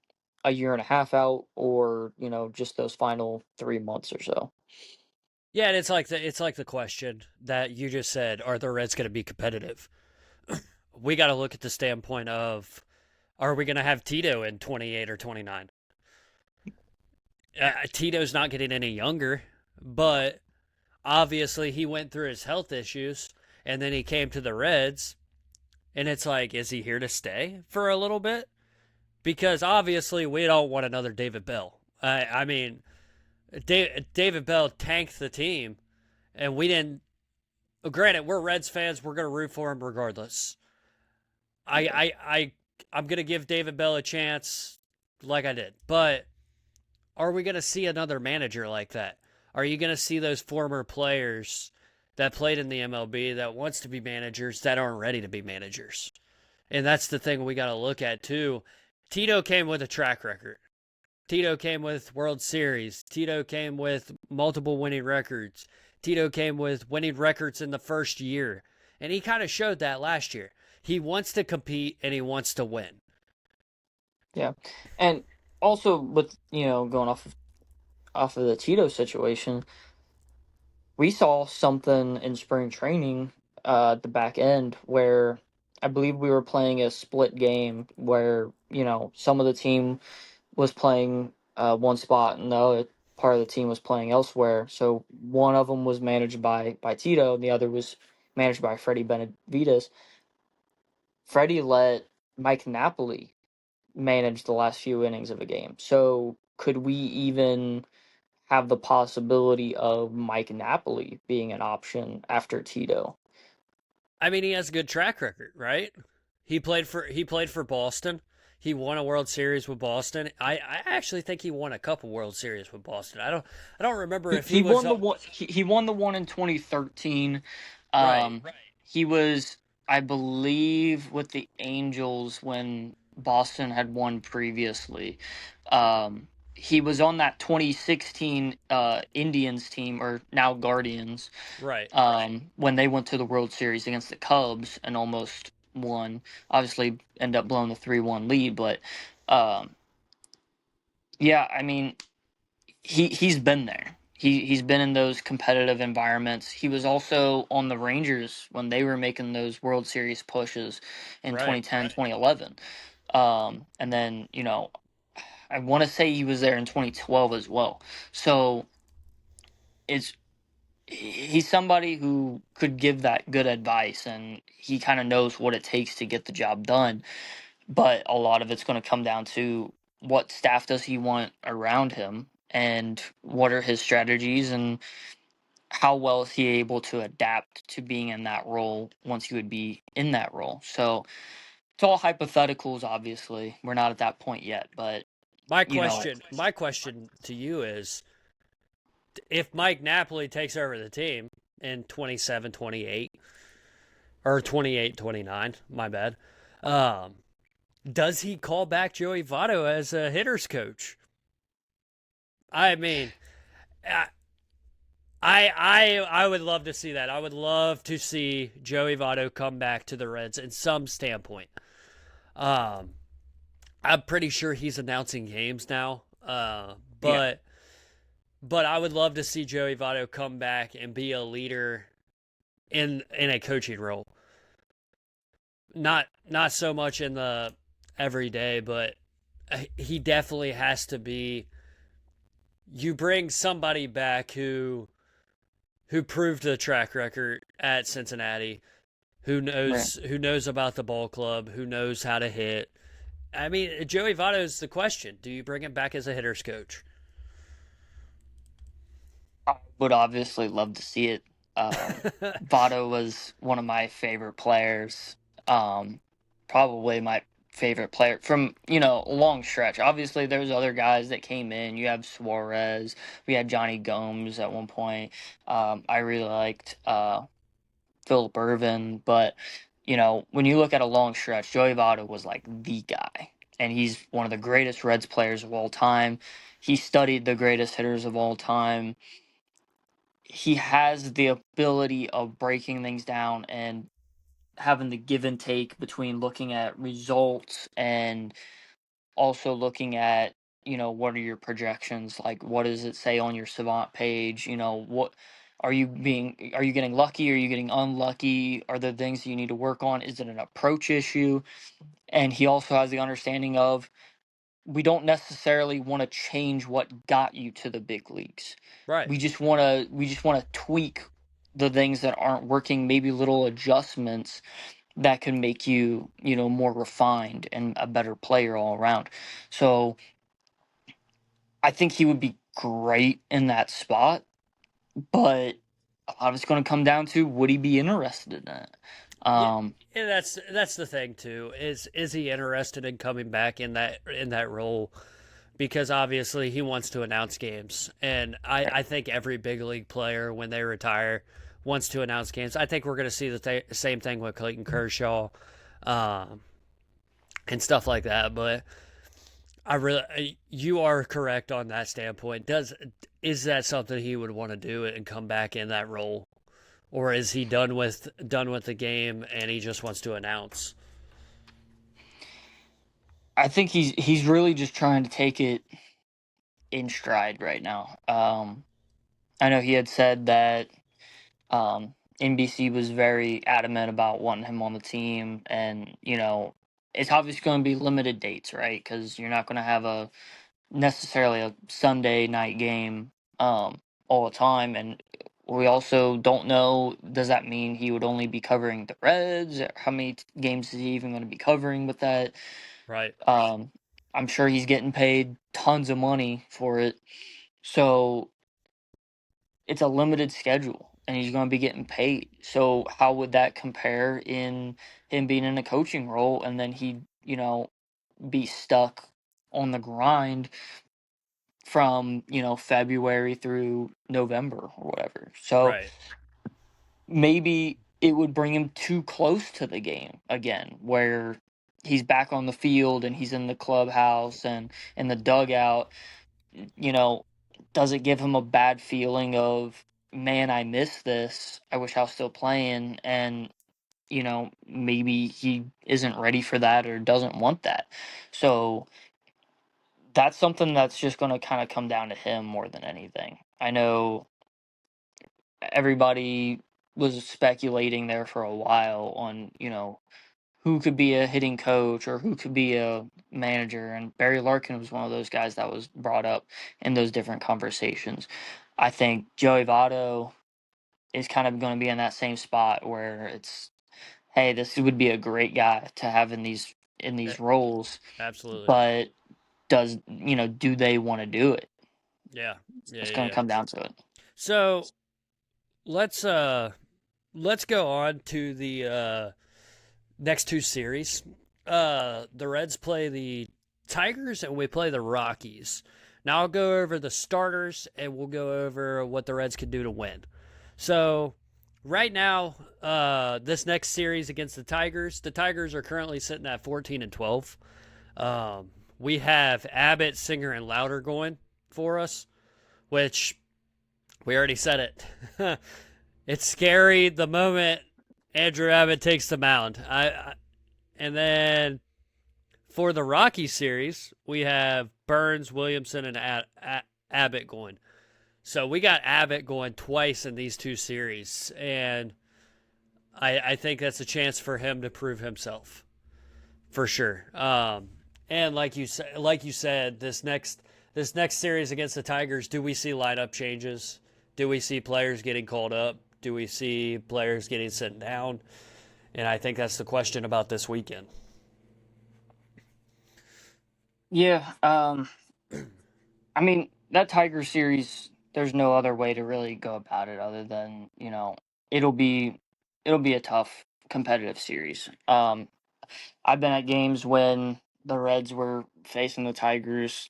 a year and a half out, or just those final 3 months or so. Yeah, and it's like the question that you just said: are the Reds going to be competitive? We got to look at the standpoint of: are we going to have Tito in 28 or 29? Tito's not getting any younger, but obviously he went through his health issues, and then he came to the Reds, and it's like, is he here to stay for a little bit? Because obviously we don't want another David Bell. I mean, David Bell tanked the team, and we didn't. Granted, we're Reds fans. We're gonna root for him regardless. I Yeah. I I I'm gonna give David Bell a chance, like I did. But are we gonna see another manager like that? Are you gonna see those former players that played in the MLB that wants to be managers that aren't ready to be managers? And that's the thing we got to look at too. Tito came with a track record. Tito came with World Series. Tito came with multiple winning records. Tito came with winning records in the first year. And he kind of showed that last year. He wants to compete and he wants to win. Yeah, and also with going off of the Tito situation, we saw something in spring training at the back end where I believe we were playing a split game where some of the team was playing one spot and the other part of the team was playing elsewhere. So one of them was managed by Tito, and the other was managed by Freddie Benavides. Freddie let Mike Napoli manage the last few innings of a game. So could we even have the possibility of Mike Napoli being an option after Tito? I mean, he has a good track record, right? He played for Boston. He won a World Series with Boston. I actually think he won a couple World Series with Boston. I don't remember if he was won the one. He won the one in 2013. right. He was, I believe, with the Angels when Boston had won previously. He was on that 2016 Indians team, or now Guardians, Right. when they went to the World Series against the Cubs and almost won. Obviously, end up blowing the 3-1 lead, but um, yeah, I mean, he's been there. He's been in those competitive environments. He was also on the Rangers when they were making those World Series pushes in Right. 2010, 2011. And then, I want to say he was there in 2012 as well. So it's he's somebody who could give that good advice, and he kind of knows what it takes to get the job done. But a lot of it's going to come down to what staff does he want around him, and what are his strategies, and how well is he able to adapt to being in that role once he would be in that role. So it's all hypotheticals. Obviously, we're not at that point yet, but My you know, question to you is if Mike Napoli takes over the team in 27, 28 or 28, 29, my bad. Um, does he call back Joey Votto as a hitter's coach? I mean, I, I would love to see that. I would love to see Joey Votto come back to the Reds in some standpoint. Um, I'm pretty sure he's announcing games now. yeah, But I would love to see Joey Votto come back and be a leader in a coaching role. Not so much in the everyday, but he definitely has to be. You bring somebody back who proved the track record at Cincinnati, right. who knows about the ball club, who knows how to hit. I mean, Joey Votto is the question. Do you bring him back as a hitter's coach? I would obviously love to see it. Votto was one of my favorite players. Um, Probably my favorite player from a long stretch. Obviously, there's other guys that came in. You have Suarez. We had Johnny Gomes at one point. I really liked Philip Irvin, but when you look at a long stretch, Joey Votto was like the guy, and he's one of the greatest Reds players of all time. He studied the greatest hitters of all time. He has the ability of breaking things down and having the give and take between looking at results and also looking at what are your projections, like what does it say on your savant page, what are you getting lucky, are you getting unlucky, are there things you need to work on, is it an approach issue? And he also has the understanding of, we don't necessarily want to change what got you to the big leagues. Right. We just want to tweak the things that aren't working, maybe little adjustments that can make you, more refined and a better player all around. So I think he would be great in that spot, but a lot of it's going to come down to, would he be interested in it? Yeah, Um, and that's the thing too. Is he interested in coming back in that role? Because obviously he wants to announce games, and I think every big league player when they retire wants to announce games. I think we're going to see the same thing with Clayton Kershaw, um, and stuff like that. But You are correct on that standpoint. Is that something he would want to do and come back in that role, or is he done with the game and he just wants to announce? I think he's really just trying to take it in stride right now. I know he had said that NBC was very adamant about wanting him on the team, and it's obviously going to be limited dates, right? Because you're not going to have a necessarily a Sunday night game all the time, and we also don't know. Does that mean he would only be covering the Reds? How many games is he even going to be covering with that? Right, Um, I'm sure he's getting paid tons of money for it, so it's a limited schedule, and he's going to be getting paid. So how would that compare in him being in a coaching role, and then he, be stuck on the grind from February through November or whatever. So right, maybe it would bring him too close to the game again, where he's back on the field and he's in the clubhouse and in the dugout. You know, does it give him a bad feeling of, man, I miss this. I wish I was still playing, and maybe he isn't ready for that or doesn't want that. So that's something that's just going to kind of come down to him more than anything. I know everybody was speculating there for a while on, who could be a hitting coach or who could be a manager. And Barry Larkin was one of those guys that was brought up in those different conversations. I think Joey Votto is kind of going to be in that same spot where it's, hey, this would be a great guy to have in Eh, these roles, absolutely. but do they want to do it? Yeah, yeah, It's yeah, going to yeah. come down to it. So let's uh let's go on to the next two series. The Reds play the Tigers and we play the Rockies. Now I'll go over the starters and we'll go over what the Reds can do to win. So right now, this next series against the Tigers are currently sitting at 14-12. We have Abbott, Singer, and Louder going for us, which we already said it. It's scary the moment Andrew Abbott takes the mound. And then for the Rocky series, we have Burns, Williamson, and Abbott going. So we got Abbott going twice in these two series, and I think that's a chance for him to prove himself for sure. And like you said, this next series against the Tigers, do we see lineup changes? Do we see players getting called up? Do we see players getting sent down? And I think that's the question about this weekend. Yeah, I mean, that Tiger series, there's no other way to really go about it other than, it'll be it'll be a tough competitive series. I've been at games when the Reds were facing the Tigers.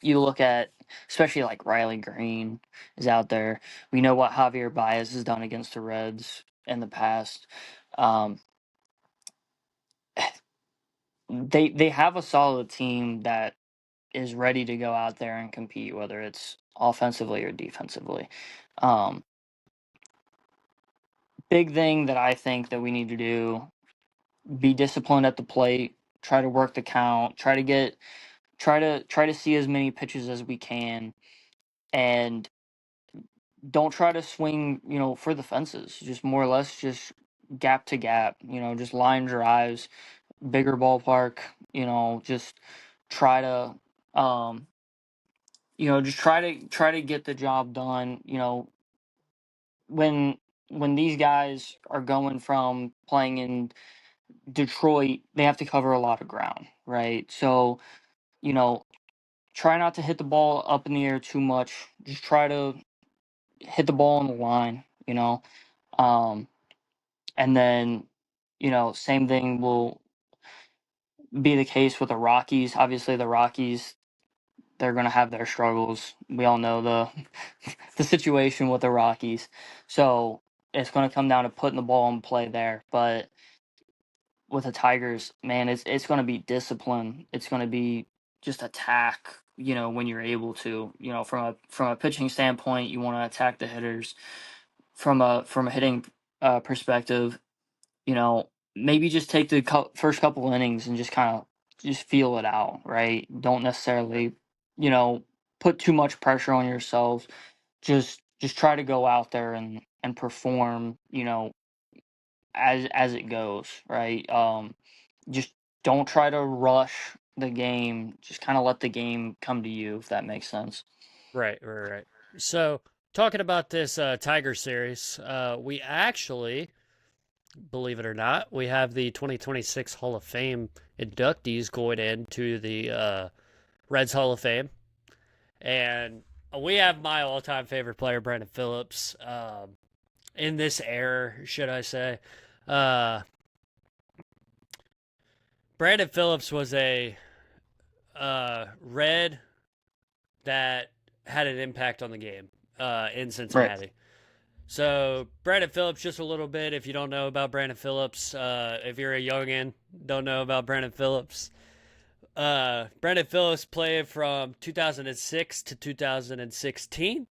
You look at, especially like Riley Green is out there. We know what Javier Baez has done against the Reds in the past. Um, they have a solid team that is ready to go out there and compete, whether it's offensively or defensively. Um, Big thing that I think that we need to do: be disciplined at the plate, try to work the count, try to see as many pitches as we can, and don't try to swing, for the fences. Just more or less just gap to gap, just line drives, bigger ballpark, just try to um just try to get the job done. When these guys are going from playing in Detroit, they have to cover a lot of ground, right? So, you know, try not to hit the ball up in the air too much. Just try to hit the ball on the line, Um, and then, same thing will be the case with the Rockies. Obviously, the Rockies, they're going to have their struggles. We all know the the situation with the Rockies. So it's going to come down to putting the ball in play there. But with the Tigers, man, it's going to be discipline. It's going to be just attack, when you're able to. From a pitching standpoint, you want to attack the hitters. From a hitting perspective, maybe just take the first couple innings and just kind of just feel it out, right? Don't necessarily, you know, put too much pressure on yourselves. Just try to go out there and perform, as it goes, right? Just don't try to rush the game. Just kind of let the game come to you, if that makes sense. Right, right, right. So, talking about this Tiger series, we actually, believe it or not, we have the 2026 Hall of Fame inductees going into the Reds Hall of Fame. And we have my all-time favorite player, Brandon Phillips, in this era, should I say. Uh, Brandon Phillips was a Red that had an impact on the game in Right. Cincinnati. So Brandon Phillips, just a little bit. If you don't know about Brandon Phillips, if you're a youngin, don't know about Brandon Phillips. Brandon Phillips played from 2006 to 2016.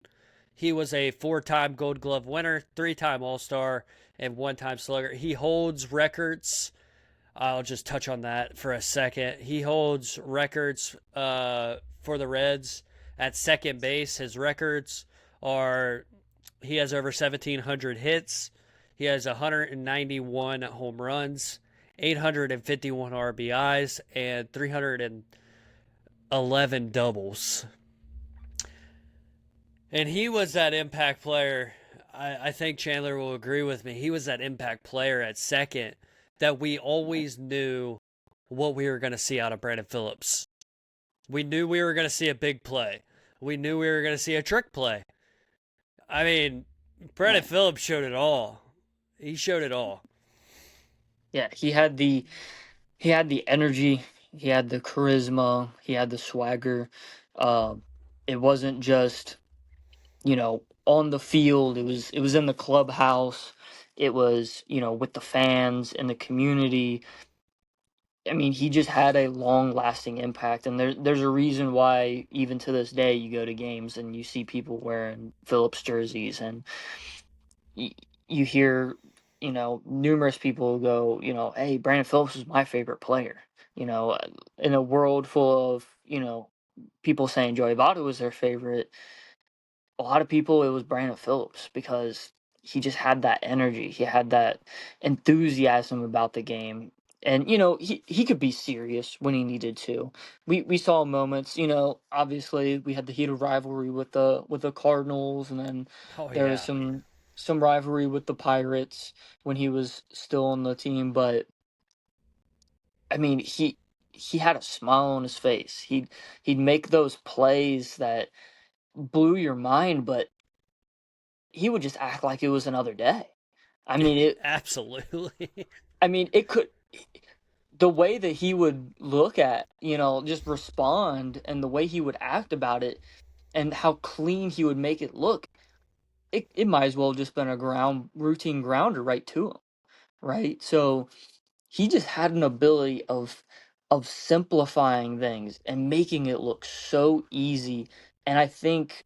He was a four-time Gold Glove winner, three-time All-Star, and one-time Slugger. He holds records. I'll just touch on that for a second. He holds records for the Reds at second base. His records are he has over 1,700 hits. He has 191 home runs, 851 RBIs, and 311 doubles. And he was that impact player. I think Chandler will agree with me. He was that impact player at second that we always knew what we were going to see out of Brandon Phillips. We knew we were going to see a big play. We knew we were going to see a trick play. I mean, Brandon Yeah. Phillips showed it all. He showed it all. Yeah, he had the energy, he had the charisma, he had the swagger. Uh, it wasn't just, on the field. It was in the clubhouse. It was, with the fans and the community. I mean, he just had a long-lasting impact, and there's a reason why even to this day you go to games and you see people wearing Phillips jerseys, and you, you hear, numerous people go, hey, Brandon Phillips is my favorite player. In a world full of, people saying Joey Votto was their favorite, a lot of people it was Brandon Phillips because he just had that energy. He had that enthusiasm about the game. And he could be serious when he needed to. We saw moments, obviously we had the heat of rivalry with the Cardinals, and then Oh, there was yeah. some rivalry with the Pirates when he was still on the team. But I mean, he had a smile on his face. He'd make those plays that blew your mind, but he would just act like it was another day. I mean, Absolutely. it could, the way that he would look at, just respond, and the way he would act about it, and how clean he would make it look, it might as well have just been a routine grounder right to him, right? So he just had an ability of simplifying things and making it look so easy. And I think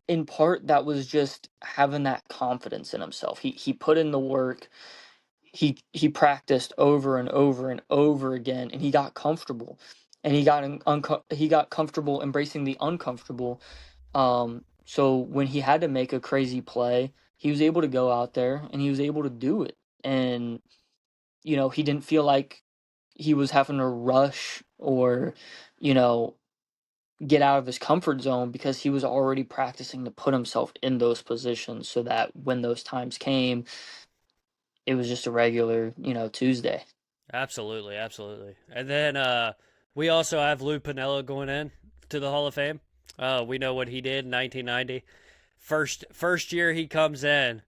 in part that was just having that confidence in himself. He put in the work. He practiced over and over and over again, and he got comfortable, and he got comfortable embracing the uncomfortable. So when he had to make a crazy play, he was able to go out there and he was able to do it. And he didn't feel like he was having to rush or you know get out of his comfort zone, because he was already practicing to put himself in those positions so that when those times came, it was just a regular, Tuesday. Absolutely, absolutely. And then we also have Lou Piniella going in to the Hall of Fame. We know what he did in 1990. First year he comes in,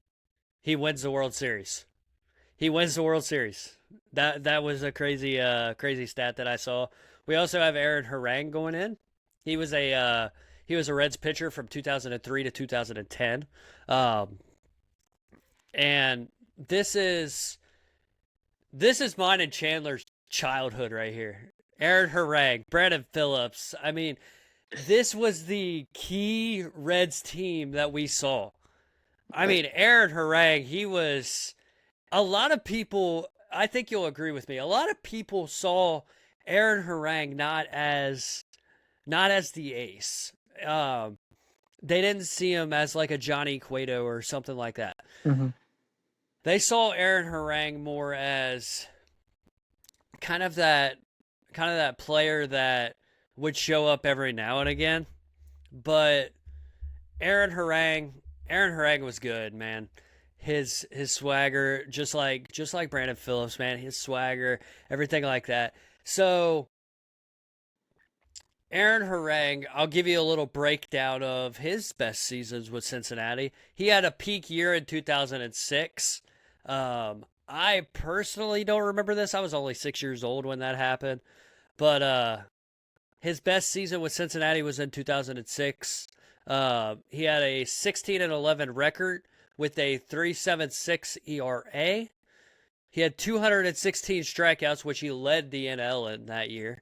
he wins the World Series. He wins the World Series. That was a crazy stat that I saw. We also have Aaron Harang going in. He was a Reds pitcher from 2003 to 2010. Um, and this is mine and Chandler's childhood right here. Aaron Harang, Brandon Phillips. I mean, this was the key Reds team that we saw. I mean, Aaron Harang, he was a lot of people, I think you'll agree with me. A lot of people saw Aaron Harang not as the ace. Um, they didn't see him as like a Johnny Cueto or something like that. Hmm. They saw Aaron Harang more as kind of that player that would show up every now and again. But Aaron Harang, Aaron Harang was good, man. His swagger, just like Brandon Phillips, man. His swagger, everything like that. So Aaron Harang, I'll give you a little breakdown of his best seasons with Cincinnati. He had a peak year in 2006. I personally don't remember this. I was only 6 years old when that happened. But his best season with Cincinnati was in 2006. He had a 16-11 record with a 3.76 ERA. He had 216 strikeouts, which he led the NL in that year.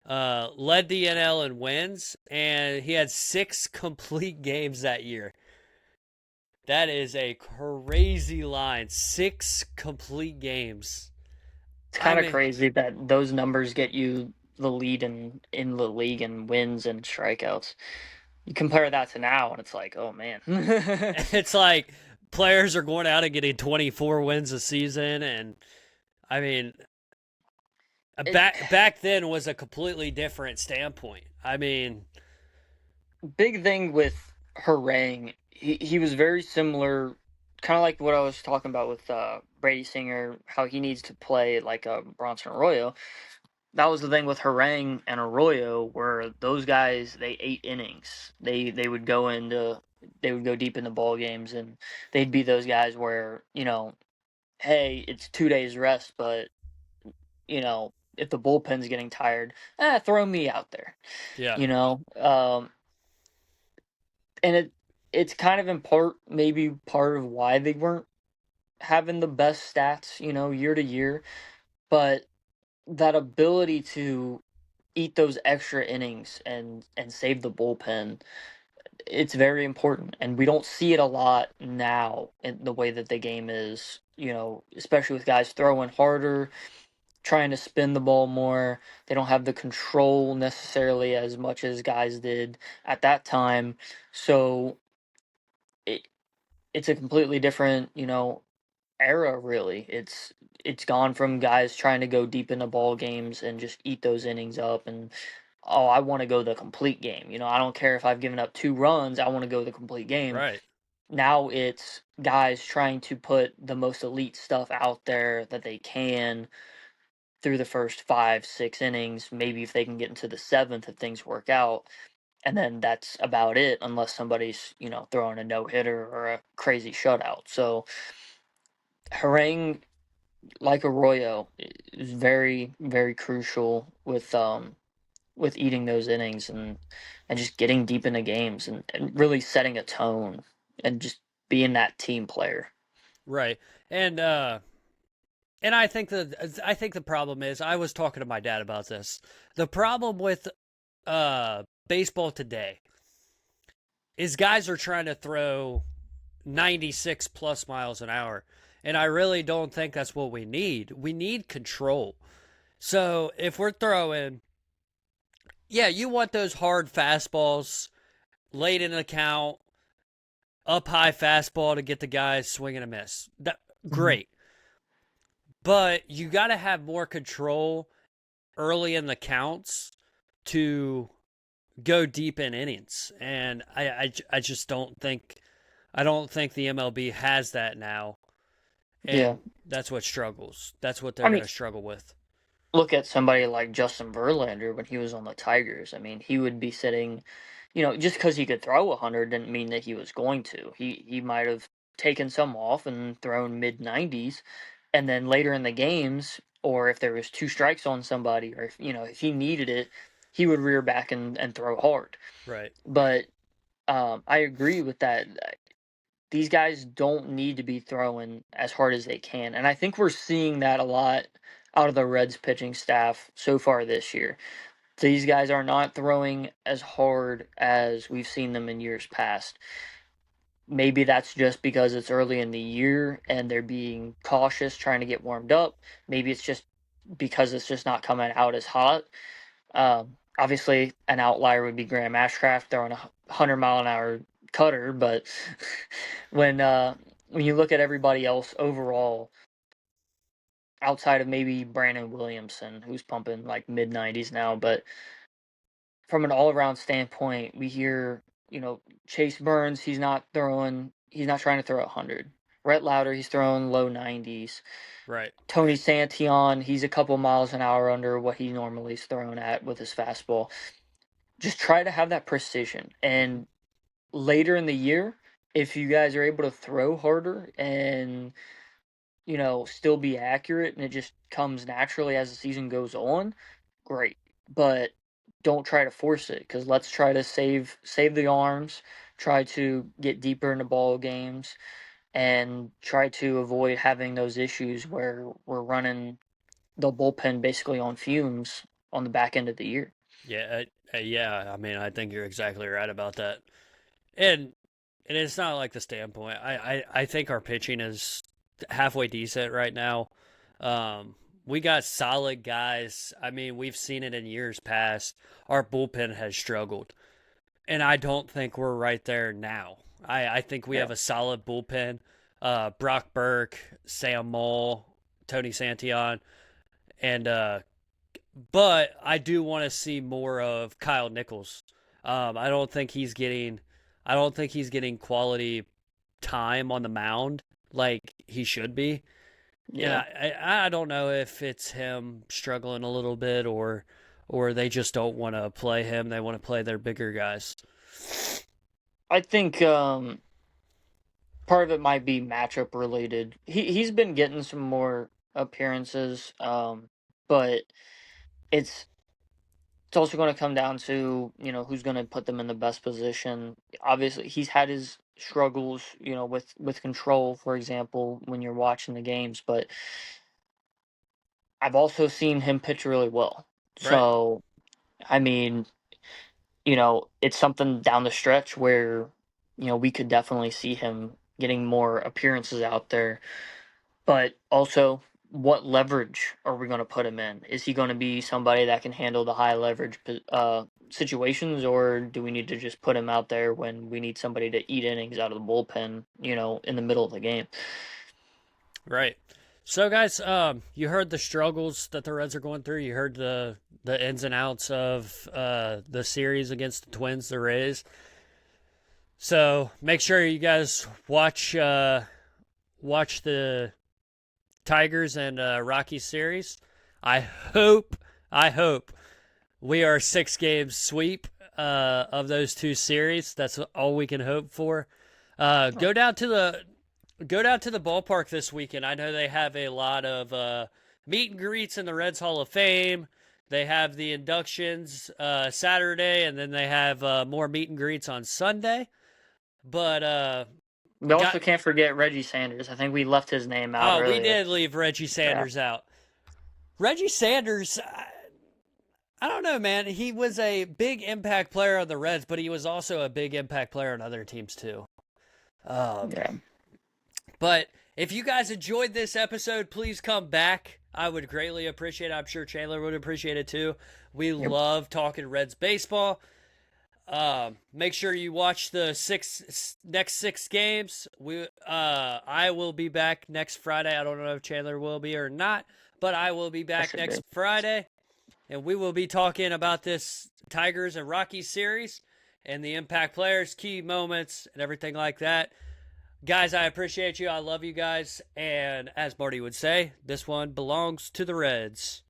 Led the NL in wins, and he had 6 complete games that year. That is a crazy line. 6 complete games. It's I kind of mean, crazy that those numbers get you the lead in the league in wins and strikeouts. You compare that to now, and it's like, oh man. it's like players are going out and getting 24 wins a season, and I mean, it, back then was a completely different standpoint. I mean, big thing with Harang, he was very similar, kind of like what I was talking about with Brady Singer, how he needs to play like Bronson Arroyo. That was the thing with Harang and Arroyo, where those guys they ate innings. They would go into they would go deep into ball games, and they'd be those guys where hey, it's 2 days rest, but if the bullpen's getting tired, throw me out there. yeah, You know, and it's kind of in part maybe part of why they weren't having the best stats, year to year, but that ability to eat those extra innings and save the bullpen, it's very important, and we don't see it a lot now in the way that the game is, especially with guys throwing harder, trying to spin the ball more. They don't have the control necessarily as much as guys did at that time. So it, it's a completely different, era really. It's gone from guys trying to go deep into ball games and just eat those innings up, and oh, I want to go the complete game. I don't care if I've given up 2 runs, I want to go the complete game. right, Now it's guys trying to put the most elite stuff out there that they can through the first 5, 6 innings, maybe if they can get into the seventh if things work out. And then that's about it, unless somebody's, throwing a no hitter or a crazy shutout. So Harang, like Arroyo, is very, very crucial with eating those innings and just getting deep into games and really setting a tone and just being that team player. right. And I think the problem is I was talking to my dad about this. The problem with baseball today is guys are trying to throw 96 plus miles an hour. And I really don't think that's what we need. We need control. So if we're throwing, yeah, you want those hard fastballs late in the count, up high fastball to get the guys swinging a miss. That Mm-hmm. great. But you got to have more control early in the counts to go deep in innings. And I just don't think the MLB has that now. Yeah. And that's what struggles. That's what I they're going mean, to struggle with. look at somebody like Justin Verlander when he was on the Tigers. I mean, he would be sitting, just because he could throw 100 didn't mean that he was going to. He might have taken some off and thrown mid 90s, and then later in the games, or if there was 2 strikes on somebody, or if he needed it, he would rear back and throw hard. Right. But I agree with that. These guys don't need to be throwing as hard as they can, and I think we're seeing that a lot out of the Reds pitching staff so far this year. These guys are not throwing as hard as we've seen them in years past. Maybe that's just because it's early in the year and they're being cautious, trying to get warmed up. Maybe it's just because it's just not coming out as hot. Obviously, an outlier would be Graham Ashcraft throwing a 100-mile-an-hour cutter, but when when you look at everybody else overall, outside of maybe Brandon Williamson, who's pumping like mid 90s now, but from an all around standpoint, we hear, Chase Burns, he's not trying to throw 100. Rhett Lauder, he's throwing low 90s. Right. Tony Santillan, he's a couple miles an hour under what he normally is thrown at with his fastball. Just try to have that precision. And later in the year, if you guys are able to throw harder and, still be accurate and it just comes naturally as the season goes on, great. But don't try to force it, because let's try to save the arms, try to get deeper into ball games, and try to avoid having those issues where we're running the bullpen basically on fumes on the back end of the year. Yeah, yeah. I mean, I think you're exactly right about that. And it's not like the standpoint. I think our pitching is halfway decent right now. We got solid guys. I mean, we've seen it in years past. Our bullpen has struggled, and I don't think we're right there now. I think we Yeah. have a solid bullpen. Brock Burke, Sam Moll, Tony Santillan, and but I do want to see more of Kyle Nichols. I don't think he's getting quality time on the mound like he should be. And Yeah. I don't know if it's him struggling a little bit or they just don't want to play him. They want to play their bigger guys. I think part of it might be matchup related. He's been getting some more appearances, but it's it's also going to come down to, who's going to put them in the best position. Obviously, he's had his struggles, with control, for example, when you're watching the games, but I've also seen him pitch really well. Right. So, I mean, it's something down the stretch where, we could definitely see him getting more appearances out there. But also, what leverage are we going to put him in? Is he going to be somebody that can handle the high leverage situations, or do we need to just put him out there when we need somebody to eat innings out of the bullpen, in the middle of the game? Right. So guys, you heard the struggles that the Reds are going through. You heard the ins and outs of the series against the Twins, the Rays. So make sure you guys watch the Tigers and Rockies series. I hope we are 6 games sweep of those 2 series. That's all we can hope for. Go down to the ballpark this weekend. I know they have a lot of meet and greets in the Reds Hall of Fame. They have the inductions Saturday, and then they have more meet and greets on Sunday. But We also can't forget Reggie Sanders. I think we left his name out earlier. we did leave Reggie Sanders out. Reggie Sanders, I don't know, man. He was a big impact player on the Reds, but he was also a big impact player on other teams too. Yeah. But if you guys enjoyed this episode, please come back. I would greatly appreciate it. I'm sure Chandler would appreciate it too. We love talking Reds baseball. Make sure you watch the next 6 games. I will be back next Friday. I don't know if Chandler will be or not, but I will be back next Friday, and we will be talking about this Tigers and Rockies series and the impact players, key moments, and everything like that. Guys, I appreciate you. I love you guys. And as Marty would say, this one belongs to the Reds.